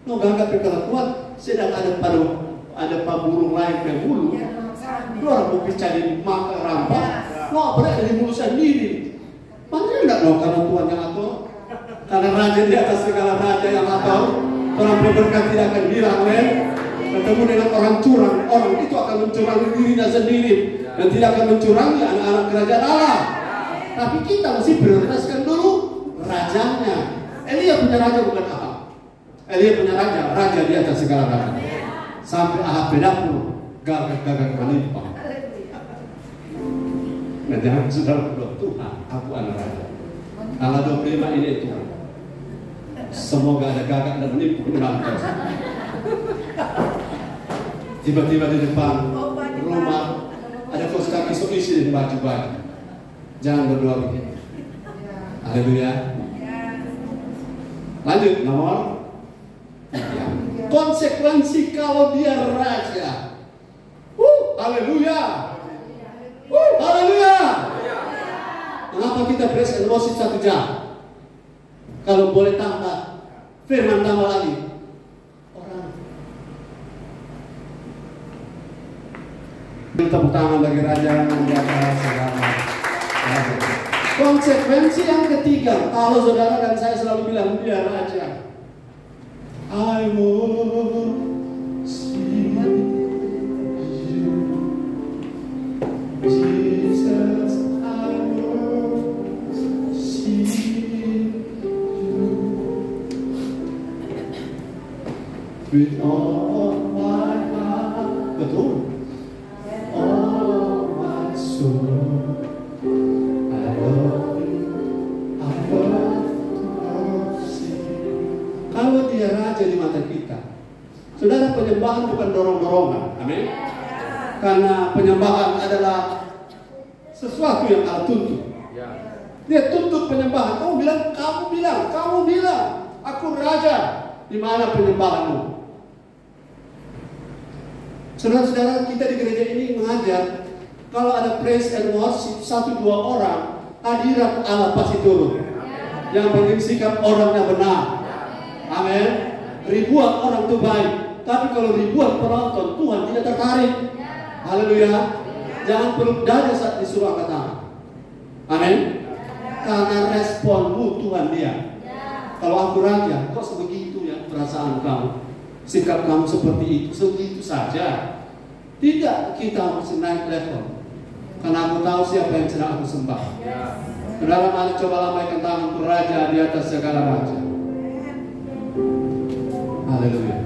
No gagak berkelakuan. Sedang ada burung lain ke bulu. Lu orang mau cari makan rampas. No, berada di mulut sendiri. Makanya enggak loh karena Tuhan yang atur. Karena raja di atas segala raja yang atur. Orang berberkat tidak akan hilang, men. Ketemu dengan orang curang, orang itu akan mencurangi dirinya sendiri dan tidak akan mencurangi anak-anak kerajaan Allah. Tapi kita mesti prioritaskan dulu rajanya. Elia punya raja bukan Ahab. Elia punya raja di atas segala raja. Sampai Ahab bedapur, gagak melimpah. Nah, jangan saudara berdoa, Tuhan, aku anak raja. Tanggal 25 ini Tuhan. Semoga ada gagak dan melimpah menangkap. Tiba-tiba di depan rumah ada kaos kaki sok isi di baju-baju. Jangan berdoa begitu. Haleluya. Lanjut nomor 3. Konsekuensi kalau dia raja. Haleluya. Haleluya. Mengapa kita praise and worship 1 jam? Kalau boleh tambah firman tambah lagi. Tepuk tangan bagi raja yang di atas segala. Konsekuensi yang ketiga, kalau saudara dan saya selalu bilang dia raja. I will see you, Jesus. I will see you with all my heart. Betul. Kalau dia raja di mata kita, saudara, penyembahan bukan dorong-dorongan, amin. Karena penyembahan adalah sesuatu yang Allah tuntut. Dia tuntut penyembahan. Kamu bilang, aku raja. Di mana penyembahanmu? Saudara-saudara, kita di gereja ini mengajar. Kalau ada praise and worship 1-2 orang, hadirat Allah pasti turun. Yang penting sikap orangnya benar. Amin. Ribuan orang itu baik, tapi kalau ribuan penonton, Tuhan tidak tertarik. Haleluya. Jangan peluk dada saat disuruh angkat tangan. Amin. Karena responmu Tuhan dia. Kalau aku raja, kok sebegitu ya perasaan kamu, sikap kamu seperti itu, segitu saja. Tidak, kita harus naik level. Karena aku tahu siapa yang sedang aku sembah. Saudara, mari coba lambaikan tangan untuk raja di atas segala raja. Haleluya.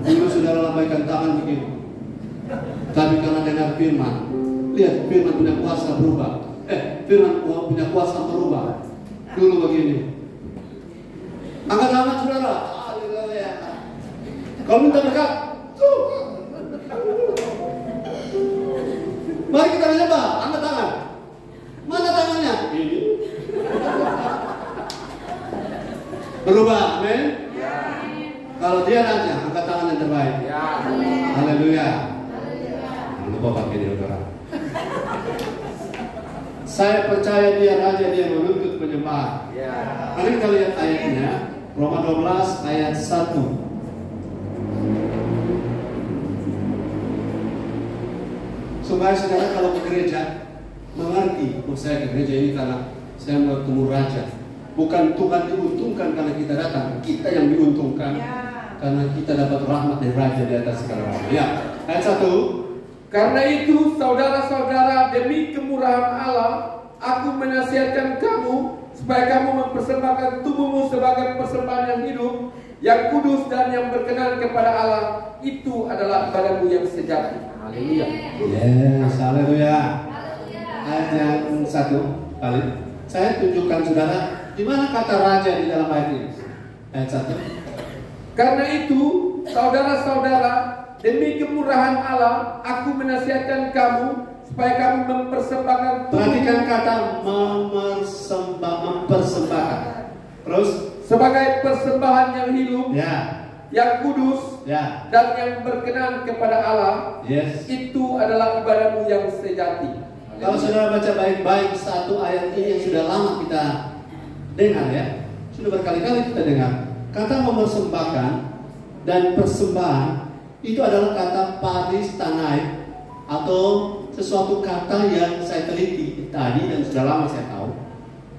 Dulu saudara lambaikan tangan begitu. Tapi karena dengar firman, lihat firman punya kuasa berubah. Firman punya kuasa berubah. Dulu begini. Angkat tangan saudara. Haleluya. Kalau minta berkat, mari kita menyembah, angkat tangan. Mana tangannya? Ini. Berubah, amin. Kalau dia raja, angkat tangan yang terbaik. Haleluya. Jangan lupa pakai deodoran. Saya percaya dia raja, dia menuntut penyembahan. Mari kita lihat ayatnya. Roma 12 ayat 1. Supaya saudara kalau ke gereja mengerti, saya ke gereja ini karena saya bertemu raja. Bukan Tuhan diuntungkan karena kita datang, kita yang diuntungkan karena kita dapat rahmat dari raja di atas segala raja. Ya, ayat 1. Karena itu saudara-saudara, demi kemurahan Allah, aku menasihatkan kamu supaya kamu mempersembahkan tubuhmu sebagai persembahan yang hidup, yang kudus dan yang berkenan kepada Allah. Itu adalah ibadahmu yang sejati. Haleluya. Yes, haleluya. Ayat yang 1. kali. Saya tunjukkan saudara di mana kata raja di dalam ayat ini. Ayat 1. Karena itu, saudara-saudara, demi kemurahan Allah, aku menasihatkan kamu supaya kamu mempersembahkan tubuh. Perhatikan kata mempersembahkan. Terus Sebagai persembahan yang hidup, ya, yang kudus, ya, dan yang berkenan kepada Allah. yes. Itu adalah ibadahmu yang sejati. Kalau saudara baca baik-baik satu ayat ini yang sudah lama kita dengar ya, sudah berkali-kali kita dengar. Kata mempersembahkan dan persembahan itu adalah kata paristanai, atau sesuatu kata yang saya teliti tadi dan sudah lama saya tahu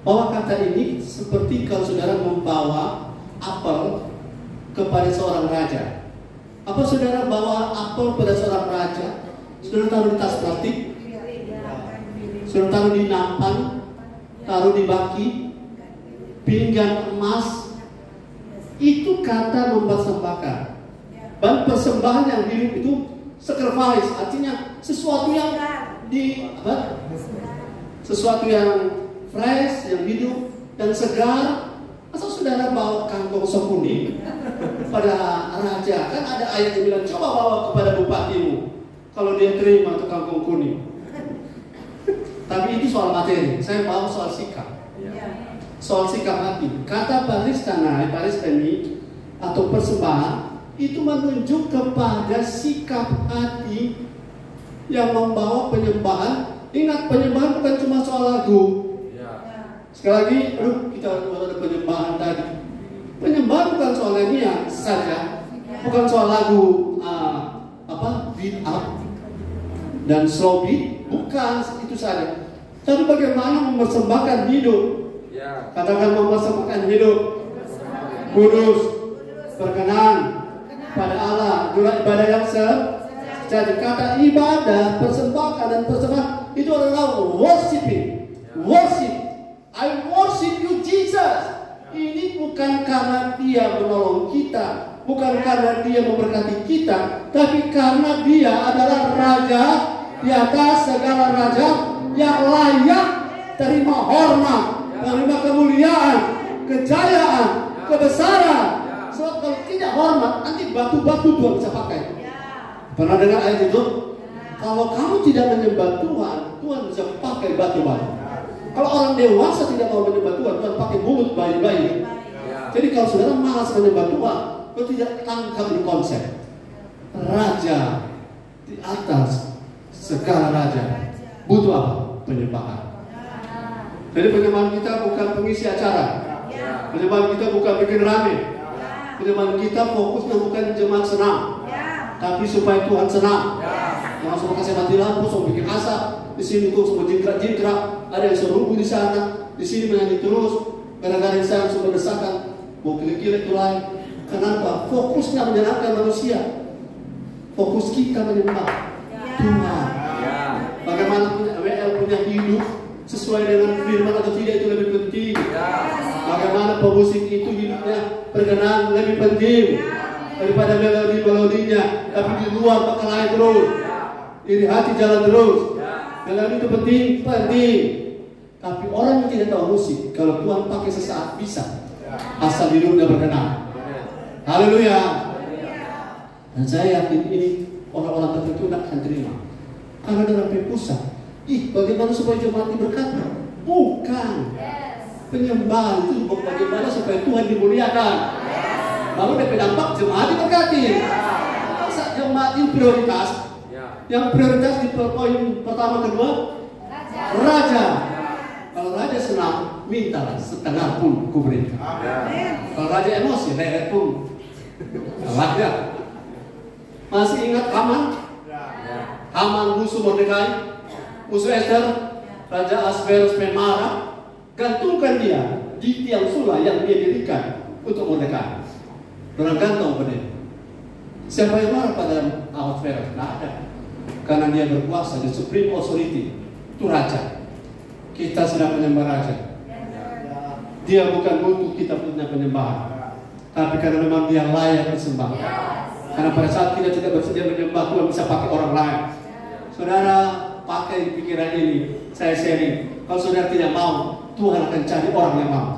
bahwa kata ini seperti kalau saudara membawa apel kepada seorang raja. Apa saudara bawa apel pada seorang raja? Saudara taruh di tas plastik, saudara taruh di nampan, taruh di baki, pinggan emas. Itu kata mempersembahkan. Dan persembahan yang hidup itu sacrifice, artinya sesuatu yang sesuatu yang fresh, yang hidup dan segar. Asal saudara bawa kantong sop kuning pada raja, kan ada ayat yang bilang coba bawa kepada bupatimu, kalau dia terima itu kantong kuning. Tapi itu soal materi, saya bawa soal sikap. Soal sikap hati. Kata paristani atau persembahan itu menunjuk kepada sikap hati yang membawa penyembahan. Ingat, penyembahan bukan cuma soal lagu. Sekali lagi, kita ada penyembahan tadi. Penyembahan bukan soal nyanyian saja, bukan soal lagu beat up dan slow beat, bukan itu saja. Tapi bagaimana mempersembahkan hidup? Katakan mempersembahkan hidup kudus, berkenan pada Allah, itulah ibadah yang sejati. Kata ibadah, persembahan dan persembahan itu adalah worshiping, worship. I worship you Jesus. Ini bukan karena dia menolong kita, bukan karena dia memberkati kita, tapi karena dia adalah Raja di atas segala raja yang layak terima hormat, terima kemuliaan, kejayaan, kebesaran. Sebab kalau tidak hormat, nanti batu-batu Tuhan bisa pakai. Pernah dengar ayat itu? Kalau kamu tidak menyembah Tuhan, Tuhan bisa pakai batu-batu. Kalau orang dewasa tidak mau menyembah Tuhan, Tuhan pakai mulut bayi-bayi. Jadi kalau saudara malas menyembah Tuhan, kau tidak tangkap di konsep raja di atas segala raja. Butuh apa? Penyembahan. Jadi penyembahan kita bukan pengisi acara, penyembahan kita bukan bikin rame, penyembahan kita fokusnya bukan jemaat senang, tapi supaya Tuhan senang. Jangan semua kasih mati lampu, semua bikin asap. Di sini tuh semua jingkrak-jingkrak, ada yang serumbu di sana, di sini menyanyi terus. Kadang-kadang di sana semua desakan, mau kilik-kilik itu lain. Kenapa? Fokusnya menyenangkan manusia. Fokus kita menyembah Tuhan. Bagaimana WL punya hidup sesuai dengan firman atau tidak itu lebih penting. Bagaimana pemusik itu hidupnya berkenan lebih penting daripada melodi-melodinya, tapi di luar bakal lain terus. Iri hati jalan terus. Melodi itu penting. Tapi orang yang tidak tahu musik, kalau Tuhan pakai sesaat bisa, asal hidupnya berkenan. Haleluya. Dan saya yakin ini orang-orang tertentu tidak akan terima. Karena dalam pusat, bagaimana supaya jemaat diberkati? Bukan. Penyembahan itu bagaimana supaya Tuhan dimuliakan. Lalu dari dampak jemaat diberkati. Masa jemaat ini prioritas? Yang prioritas di poin pertama kedua, raja. Kalau raja senang, mintalah setengah pun kuberikan. Kalau raja emosi, leret pun. Raja. Masih ingat Haman? Haman musuh Mordekai, musuh Esther, Raja Ahasverus marah, gantungkan dia di tiang sula yang dia dirikan untuk Mordekai. Orang gantung pada dia. Siapa yang marah pada Ahasverus? Tidak ada. Karena dia berkuasa di supreme authority, itu raja. Kita sedang menyembah raja. Dia bukan butuh kita punya penyembahan, tapi karena memang dia layak disembah. Karena pada saat kita tidak bersedia menyembah, Tuhan bisa pakai orang lain. Saudara, pakai pikiran ini. Saya sharing. Kalau saudara tidak mau, Tuhan akan cari orang yang mau.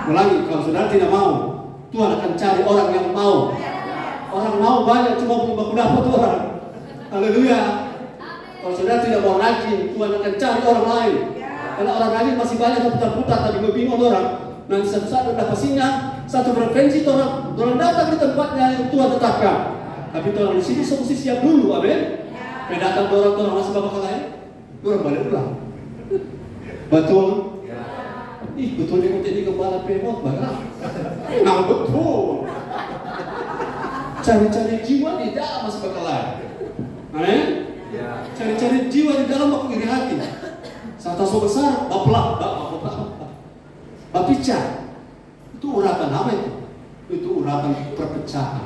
Ulangi, kalau saudara tidak mau, Tuhan akan cari orang yang mau. Orang mau banyak, cuma belum baku dapat orang. Haleluya. Kalau saudara tidak mau rajin, Tuhan akan cari orang lain. Karena orang rajin masih banyak yang putar-putar, tapi bingung orang. Nanti satu saat dapat sinyal, satu frekuensi orang datang di tempatnya yang Tuhan tetapkan. Tapi orang di sini mesti siap dulu, amin. Datang orang masih bapak lain, orang balik pulang. Betul? Ih, betul dia jadi kepala pemot banget. Nah, betul. Cari-cari jiwa di dalam masih bapak lain. Amin. Cari-cari jiwa di dalam aku iri hati. Satu besar, bapak pecah. Itu urapan apa itu? Itu urapan perpecahan.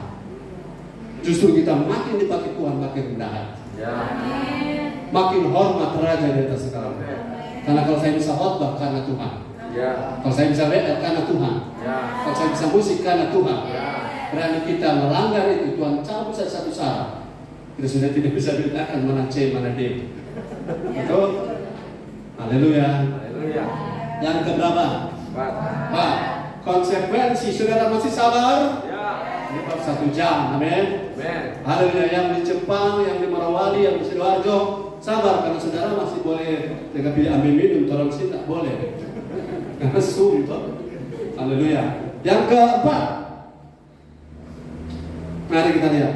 Justru kita makin dipakai Tuhan, makin rendah hati. Makin hormat raja di atas segala. Karena kalau saya bisa khotbah karena Tuhan. Kalau saya bisa WL karena Tuhan. Kalau saya bisa musik karena Tuhan. Berani kita melanggar itu, Tuhan cabut satu syarat. Kita sudah tidak bisa bedakan mana C, mana D. Betul? Haleluya. Yang keberapa? 4. Konsekuensi, saudara masih sabar? Ini bab 1 jam, amin. Haleluya. Yang di Jepang, yang di Marawali, yang di Sidoarjo, sabar karena saudara masih boleh jaga pilih ambil minum, orang sini tak boleh. Karena sumpah. Haleluya. Yang keempat, mari kita lihat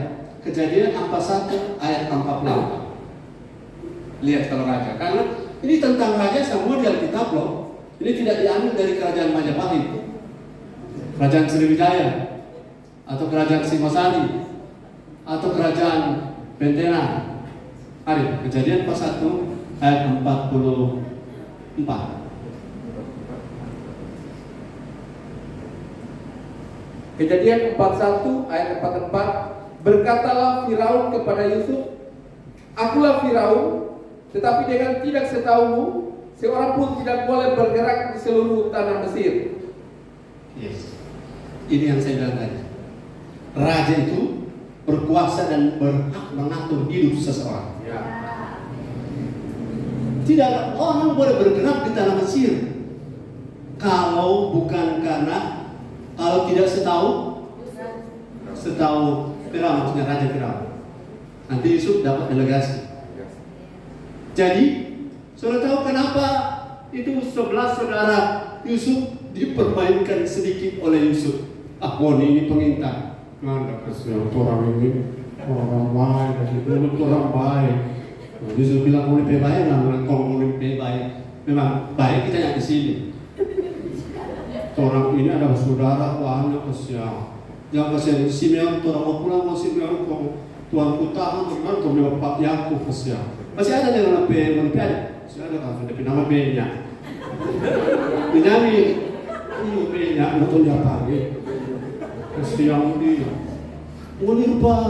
Kejadian 41 ayat 48. Lihat kalau raja, karena ini tentang raja semua di Alkitab loh. Ini tidak diambil dari kerajaan Majapahit, kerajaan Sriwijaya, atau kerajaan Singosari, atau kerajaan Bentena. Mari, Kejadian 41 ayat 44. Kejadian 41 ayat 44. Berkatalah Firaun kepada Yusuf, akulah Firaun, tetapi dengan tidak setahumu, seorang pun tidak boleh bergerak di seluruh tanah Mesir. Yes. Ini yang saya bilang tadi. Raja itu berkuasa dan berhak mengatur hidup seseorang. Tidak ada orang boleh bergerak di tanah Mesir kalau bukan karena, kalau tidak setahu Firaun, maksudnya Raja Firaun. Nanti Yusuf dapat delegasi. Jadi, saudara tahu kenapa itu 11 saudara Yusuf dipermainkan sedikit oleh Yusuf? Ini pengintar. Mana kesian orang ini, orang baik, dari orang baik. Yusuf bilang mulai baik, kalau mulai baik, memang baik kita yang di sini. Orang ini adalah saudara, banyak kesian. Yang kesian Simeon, orang mau pulang mau Simeon, Tuhan kutahan, bagaimana kau bilang Pak Yakub kesian. Masih ada yang nama B, masih ada kan, tapi nama B-nya. Benyamin, ini B-nya, nonton dia pagi. Kesian dia. Ini Pak,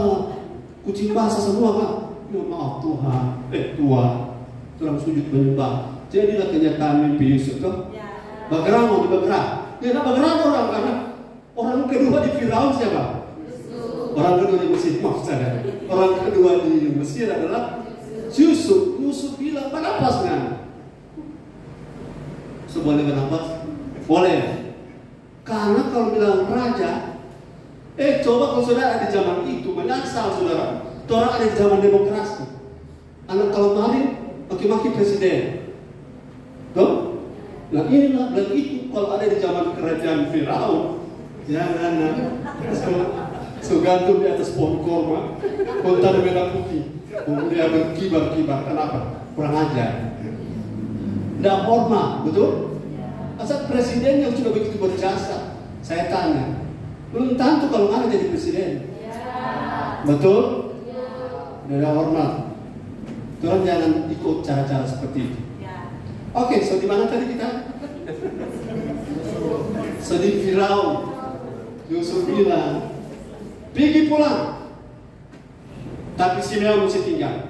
kucing basah semua Pak. Ya maaf Tuhan, Tuhan, Tuhan sujud menyembah. Jadilah kenyataan mimpi Yusuf tuh. Bergerak mau bergerak. Dia nak bergerak orang karena orang kedua di Firaun siapa? Orang kedua di Mesir, maaf saya. Orang kedua di Mesir adalah Yusuf. Yusuf bilang bernafas kan? Boleh bernafas? Boleh. Karena kalau bilang raja, coba kalau saudara ada di zaman itu, menyasar saudara. Orang ada di zaman demokrasi. Anak kalau kemarin maki-maki presiden. Tuh? Nah inilah dan itu kalau ada di zaman kerajaan Firaun. Jangan so gantung di atas pohon korma, konta ada merah putih, kemudian berkibar-kibar. Kenapa? Kurang ajar. Tidak hormat, betul? Asal presiden yang sudah begitu berjasa, saya tanya, belum tentu kalau mana jadi presiden. Betul? Tidak ada hormat. Tuhan jangan ikut cara-cara seperti itu. Oke, so di mana tadi kita? So di Firaun. Yusuf bilang, pergi pulang. Tapi Simeon mesti tinggal.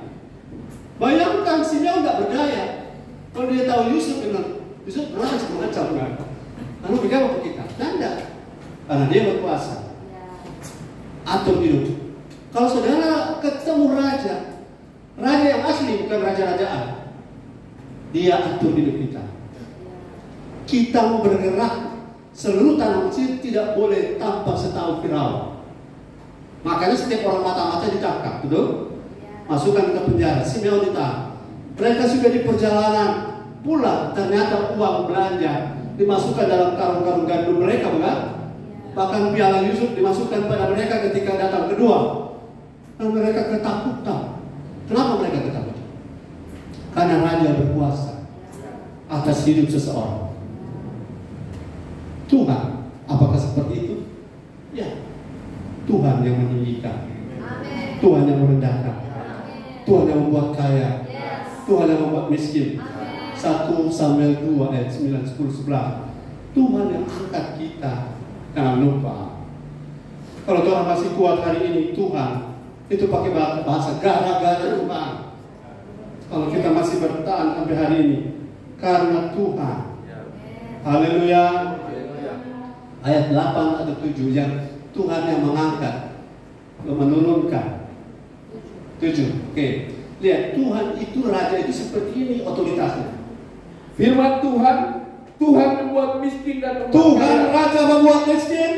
Bayangkan Simeon nggak berdaya. Kalau dia tahu Yusuf benar, Yusuf berani semacam kan. Lalu bagaimana kita? Tidak. Karena dia berkuasa. Atur hidup. Kalau saudara ketemu raja yang asli bukan raja-rajaan. Dia atur hidup kita. Kita mau bergerak, seluruh tanah Mesir tidak boleh tanpa setahu Firaun. Makanya setiap orang mata-mata ditangkap, betul? Masukkan ke penjara, Simeon ditahan. Mereka sudah di perjalanan pulang, ternyata uang belanja dimasukkan dalam karung-karung gandum mereka, bukan? Bahkan piala Yusuf dimasukkan pada mereka ketika datang kedua. Dan mereka ketakutan. Kenapa mereka ketakutan? Karena raja berkuasa atas hidup seseorang. Tuhan, apakah seperti itu? Ya, Tuhan yang meninggikan, Tuhan yang merendahkan, Tuhan yang membuat kaya, Tuhan yang membuat miskin. 1 Samuel 2 ayat 9, 10, 11. Tuhan yang angkat kita. Jangan lupa, kalau Tuhan masih kuat hari ini, Tuhan itu pakai bahasa gara-gara Tuhan. Kalau kita masih bertahan sampai hari ini, karena Tuhan. Haleluya. Ayat 8 atau 7 yang Tuhan yang mengangkat, menurunkan. 7. Oke. Lihat, Tuhan itu raja itu seperti ini otoritasnya. Firman Tuhan membuat miskin dan membuat Tuhan kaya. raja membuat miskin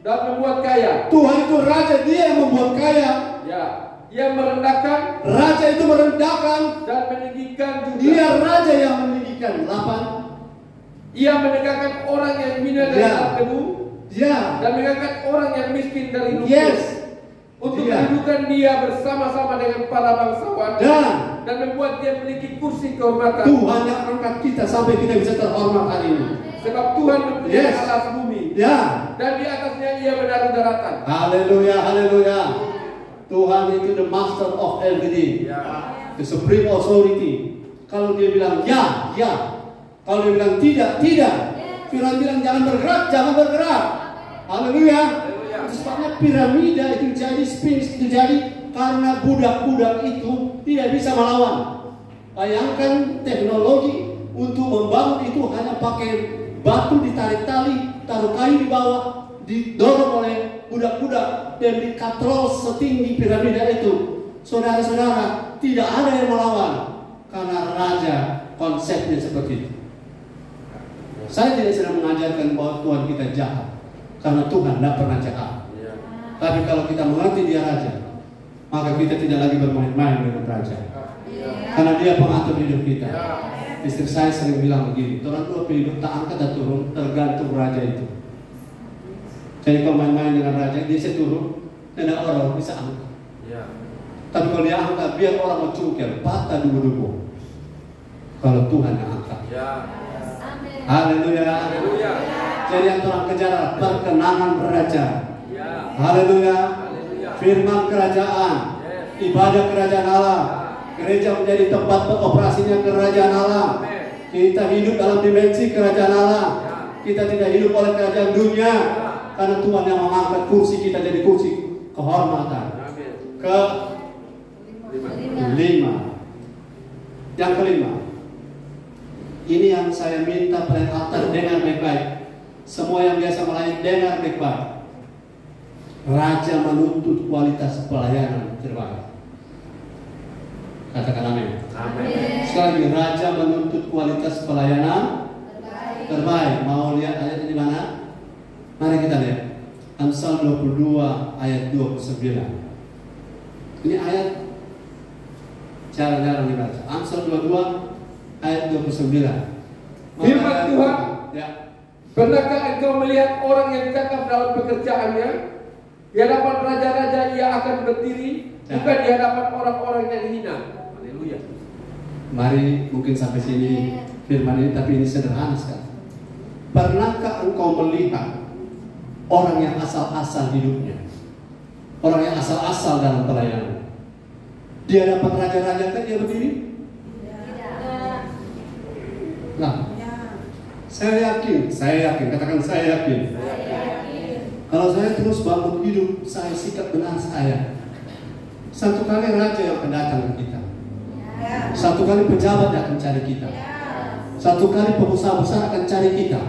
Dan membuat kaya. Tuhan itu raja, dia yang membuat kaya. Ya, dia merendahkan. Raja itu merendahkan Dan meninggikan juga. Dia raja yang meninggikan. 8. Ia menegakkan orang yang hina dari Ya. atas debu. Ya. Dan mengangkat orang yang miskin dari lumpur. Yes. Untuk Dia. mendudukan dia bersama-sama dengan para bangsawan. Dan membuat dia memiliki kursi kehormatan. Tuhan yang angkat kita sampai kita bisa terhormat hari ini. Sebab Tuhan mempunyai Yes. alas bumi. Ya. Dan di atasnya ia menaruh daratan. Haleluya, haleluya. Tuhan itu the master of everything. Ya. The supreme authority. Kalau dia bilang ya, ya. Kalau dia bilang tidak, tidak. Firaun bilang jangan bergerak, jangan bergerak. Haleluya. Itu sebabnya piramida itu jadi, Sphinx itu jadi karena budak-budak itu tidak bisa melawan. Bayangkan teknologi untuk membangun itu hanya pakai batu ditarik tali, taruh kayu di bawah, didorong oleh budak-budak dan dikatrol setinggi piramida itu. Saudara-saudara, tidak ada yang melawan karena raja konsepnya seperti itu. Saya tidak sedang mengajarkan bahwa Tuhan kita jahat, karena Tuhan tidak pernah jahat. Tapi kalau kita mengerti dia raja, maka kita tidak lagi bermain-main dengan raja, karena dia pengatur hidup kita. Istri saya sering bilang begini, orang tua hidup tak angkat dan turun tergantung raja itu. Jadi kalau main-main dengan raja, dia bisa turun dan orang bisa angkat. Tapi kalau dia angkat, biar orang mau cungkil, patah dubu-dubu. Kalau Tuhan yang angkat. Haleluya. Jadi yang orang kejar perkenangan raja. Haleluya. Firman kerajaan, ibadah kerajaan Allah. Gereja menjadi tempat beroperasinya kerajaan Allah. Kita hidup dalam dimensi kerajaan Allah. Kita tidak hidup oleh kerajaan dunia, karena Tuhan yang mengangkat kursi kita jadi kursi kehormatan. Yang kelima, ini yang saya minta pada altar, dengar baik-baik. Semua yang biasa melayani dengar baik-baik. Raja menuntut kualitas pelayanan terbaik. Katakan amin. Sekali lagi, raja menuntut kualitas pelayanan terbaik. Mau lihat ayat di mana? Mari kita lihat. Amsal 22 ayat 29. Ini ayat jarang-jarang dibaca. Amsal 22 ayat 29. Firman Tuhan. Ya. Pernahkah engkau melihat orang yang cakap dalam pekerjaannya? Di hadapan raja-raja ia akan berdiri, bukan di hadapan orang-orang yang hina. Haleluya. Mari mungkin sampai sini firman ini, tapi ini sederhana sekali. Pernahkah engkau melihat orang yang asal-asal hidupnya, orang yang asal-asal dalam pelayanan? Di hadapan raja-raja kan dia berdiri? Nah, saya yakin, katakan saya yakin. Kalau saya terus bangun hidup, saya sikap benar saya. Satu kali raja yang akan datang ke kita. Satu kali pejabat yang akan cari kita. Satu kali pengusaha besar akan cari kita.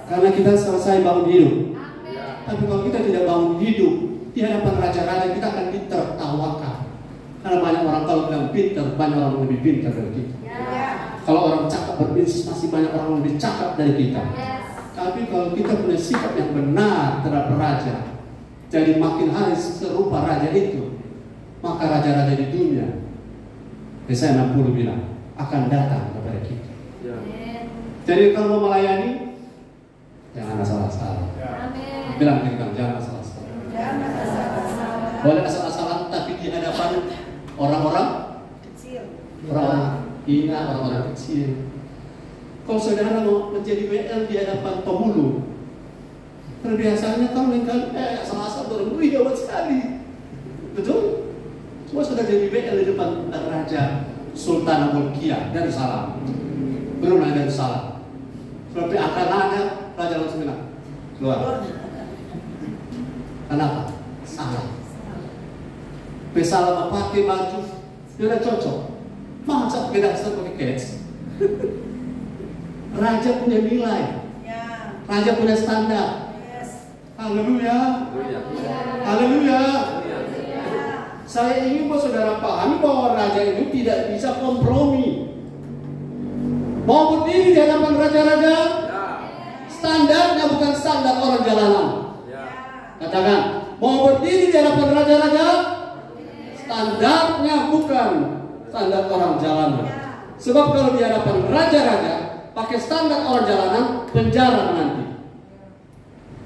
Karena kita selesai bangun hidup. Tapi kalau kita tidak bangun hidup di hadapan raja-raja, kita akan ditertawakan. Karena banyak orang kalau bilang pintar, banyak orang lebih pintar dari kita. Kalau orang cakap berbisnis, masih banyak orang lebih cakap dari kita. Tapi kalau kita punya sikap yang benar terhadap raja, jadi makin hari serupa raja itu, maka raja-raja di dunia, Yesaya 60 bilang, akan datang kepada kita. Jadi kalau mau melayani, jangan asal-asalan. Bilang ke kita, jangan asal-asalan. Boleh asal-asalan, tapi di hadapan orang-orang kecil, orang hina, orang-orang kecil. Kalau saudara mau menjadi WL di hadapan pemulung, terbiasanya kamu lingkar, asal-asal bermuri jauh sekali. Betul? Cuma sudah jadi WL di depan Raja Sultan Abulkia Darussalam. Belum ada Darussalam. Seperti akan ada Raja langsung bilang, keluar. Kenapa? Salah. Salah pakai baju, dia udah cocok. Masa pakai dasar pakai kets? Raja punya nilai. Raja punya standar. Haleluya. Haleluya. Saya ingin buat saudara pahami bahwa raja itu tidak bisa kompromi. Mau berdiri di hadapan raja-raja, standarnya bukan standar orang jalanan. Katakan, mau berdiri di hadapan raja-raja, standarnya bukan standar orang jalanan. Sebab kalau di hadapan raja-raja pakai standar orang jalanan, penjara nanti.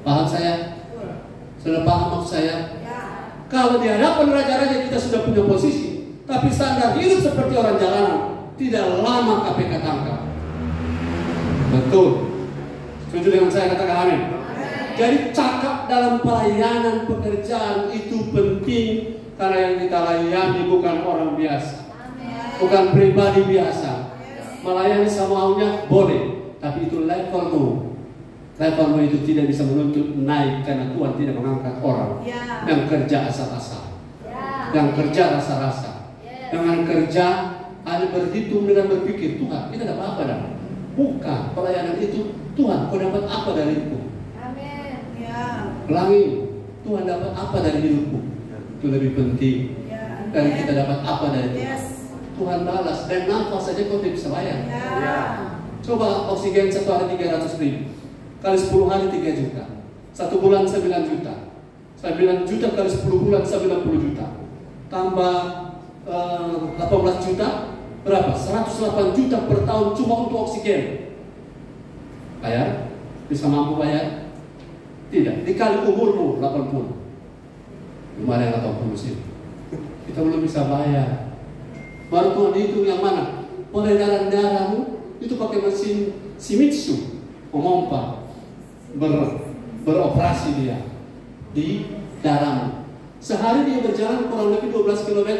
Paham saya? Sudah paham maksud saya? Kalau di hadapan raja-raja kita sudah punya posisi, tapi standar hidup seperti orang jalanan, tidak lama KPK tangkap. Betul. Setuju dengan saya, katakan amin. Jadi cakap dalam pelayanan pekerjaan itu penting, karena yang kita layani bukan orang biasa, bukan pribadi biasa. Melayani semaunya boleh, tapi itu levelmu. Levelmu itu tidak bisa menuntut naik, karena Tuhan tidak mengangkat orang yang kerja asal-asal, yang kerja rasa-rasa, dengan kerja hanya berhitung dengan berpikir, Tuhan kita dapat apa dah? Bukan pelayanan itu, Tuhan kau dapat apa dariku? Pelangi, Tuhan dapat apa dari hidupku? Itu lebih penting dari kita dapat apa dari Tuhan. Tuhan balas, dan nafas saja kau tidak bisa bayar. Coba oksigen 1 hari 300.000 kali 10 hari 3 juta, 1 bulan 9 juta, 9 juta kali 10 bulan 90 juta, tambah 18 juta, berapa? 108 juta per tahun cuma untuk oksigen. Bayar? Bisa mampu bayar? Tidak. Dikali umurmu 80. Gimana yang 80 sih? Kita belum bisa bayar. Baru Tuhan hitung yang mana? Peredaran darahmu itu pakai mesin Shimizu, memompa, beroperasi dia di darahmu. Sehari dia berjalan kurang lebih 12 km.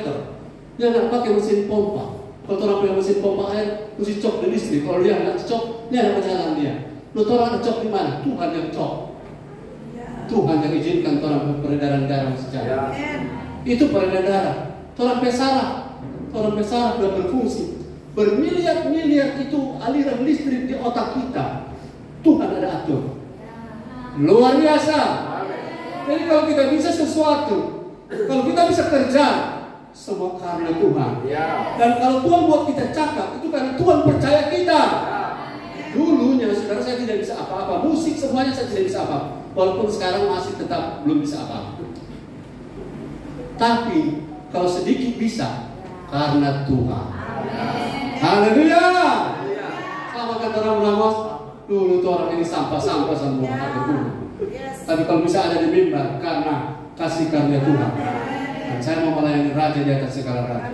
Dia nggak pakai mesin pompa. Kalau orang punya mesin pompa air, mesti cok di listrik. Kalau dia nggak cok, dia ada berjalan dia. Lalu orang cok di mana? Tuhan yang cok. Tuhan yang izinkan orang peredaran darah secara. Itu peredaran darah. Orang pesara sudah berfungsi. Bermiliar-miliar itu aliran listrik di otak kita. Tuhan ada atur. Luar biasa. Jadi kalau kita bisa sesuatu, kalau kita bisa kerja, semua karena Tuhan. Dan kalau Tuhan buat kita cakap, itu karena Tuhan percaya kita. Dulunya saudara saya tidak bisa apa-apa, musik semuanya saya tidak bisa apa, walaupun sekarang masih tetap belum bisa apa. Tapi kalau sedikit bisa karena Tuhan. Haleluya. Sama kata orang Ramos, dulu tuh orang ini sampah-sampah semua dulu. Tapi kalau bisa ada di mimbar karena kasih karunia Tuhan. Dan saya mau melayani raja di atas segala raja.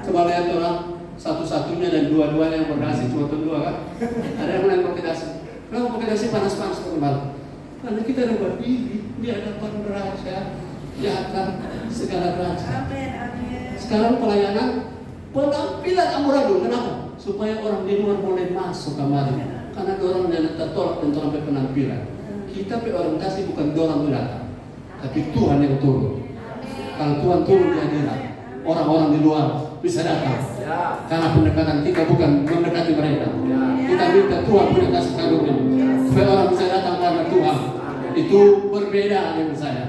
Coba lihat orang satu-satunya dan dua-duanya yang berdasi, cuma dua kan? Ada yang lain pakai dasi. Kenapa pakai dasi panas-panas kembali? Karena kita ada berdiri di hadapan raja, di atas segala raja. Sekarang pelayanan penampilan amburadul, kenapa? Supaya orang di luar boleh masuk kemari. Karena dorang yang tertolak dan sampai penampilan. Kita orang kasih bukan dorang yang datang, tapi Tuhan yang turun. Kalau Tuhan turun di hadirat, orang-orang di luar bisa datang. Karena pendekatan kita bukan mendekati mereka. Kita minta Tuhan punya kasih karunia supaya orang bisa datang karena Tuhan. Itu berbeda dengan saya.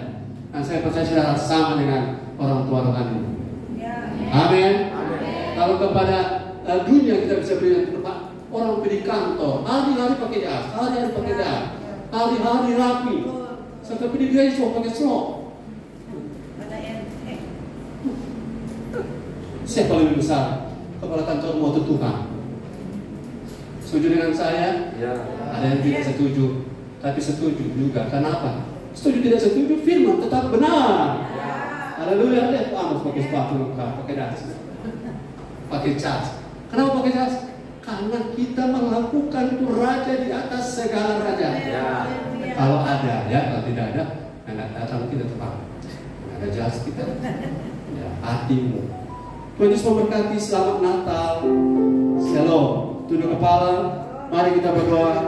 Dan saya percaya saudara sama dengan orang tua rohani. Amin. Kalau kepada dunia kita bisa beli tempat orang pergi kantor, hari-hari pakai jas, hari-hari pakai jas, hari-hari rapi. Sampai pergi gereja pakai slop. Siapa lebih besar? Kepala kantor mau Tuhan. Setuju dengan saya? Ya. Ada yang tidak setuju, tapi setuju juga. Kenapa? Setuju tidak setuju, firman tetap benar. Haleluya. Lihat Amos pakai sepatu, pakai jas, pakai jas. Kenapa pakai jas? Karena kita melakukan itu raja di atas segala raja. Ya. Kalau ada, ya, kalau tidak ada, anak datang kita tepat. Ada jas kita. Ya, hatimu. Tuhan Yesus memberkati. Selamat Natal. Shalom. Tunduk kepala. Mari kita berdoa.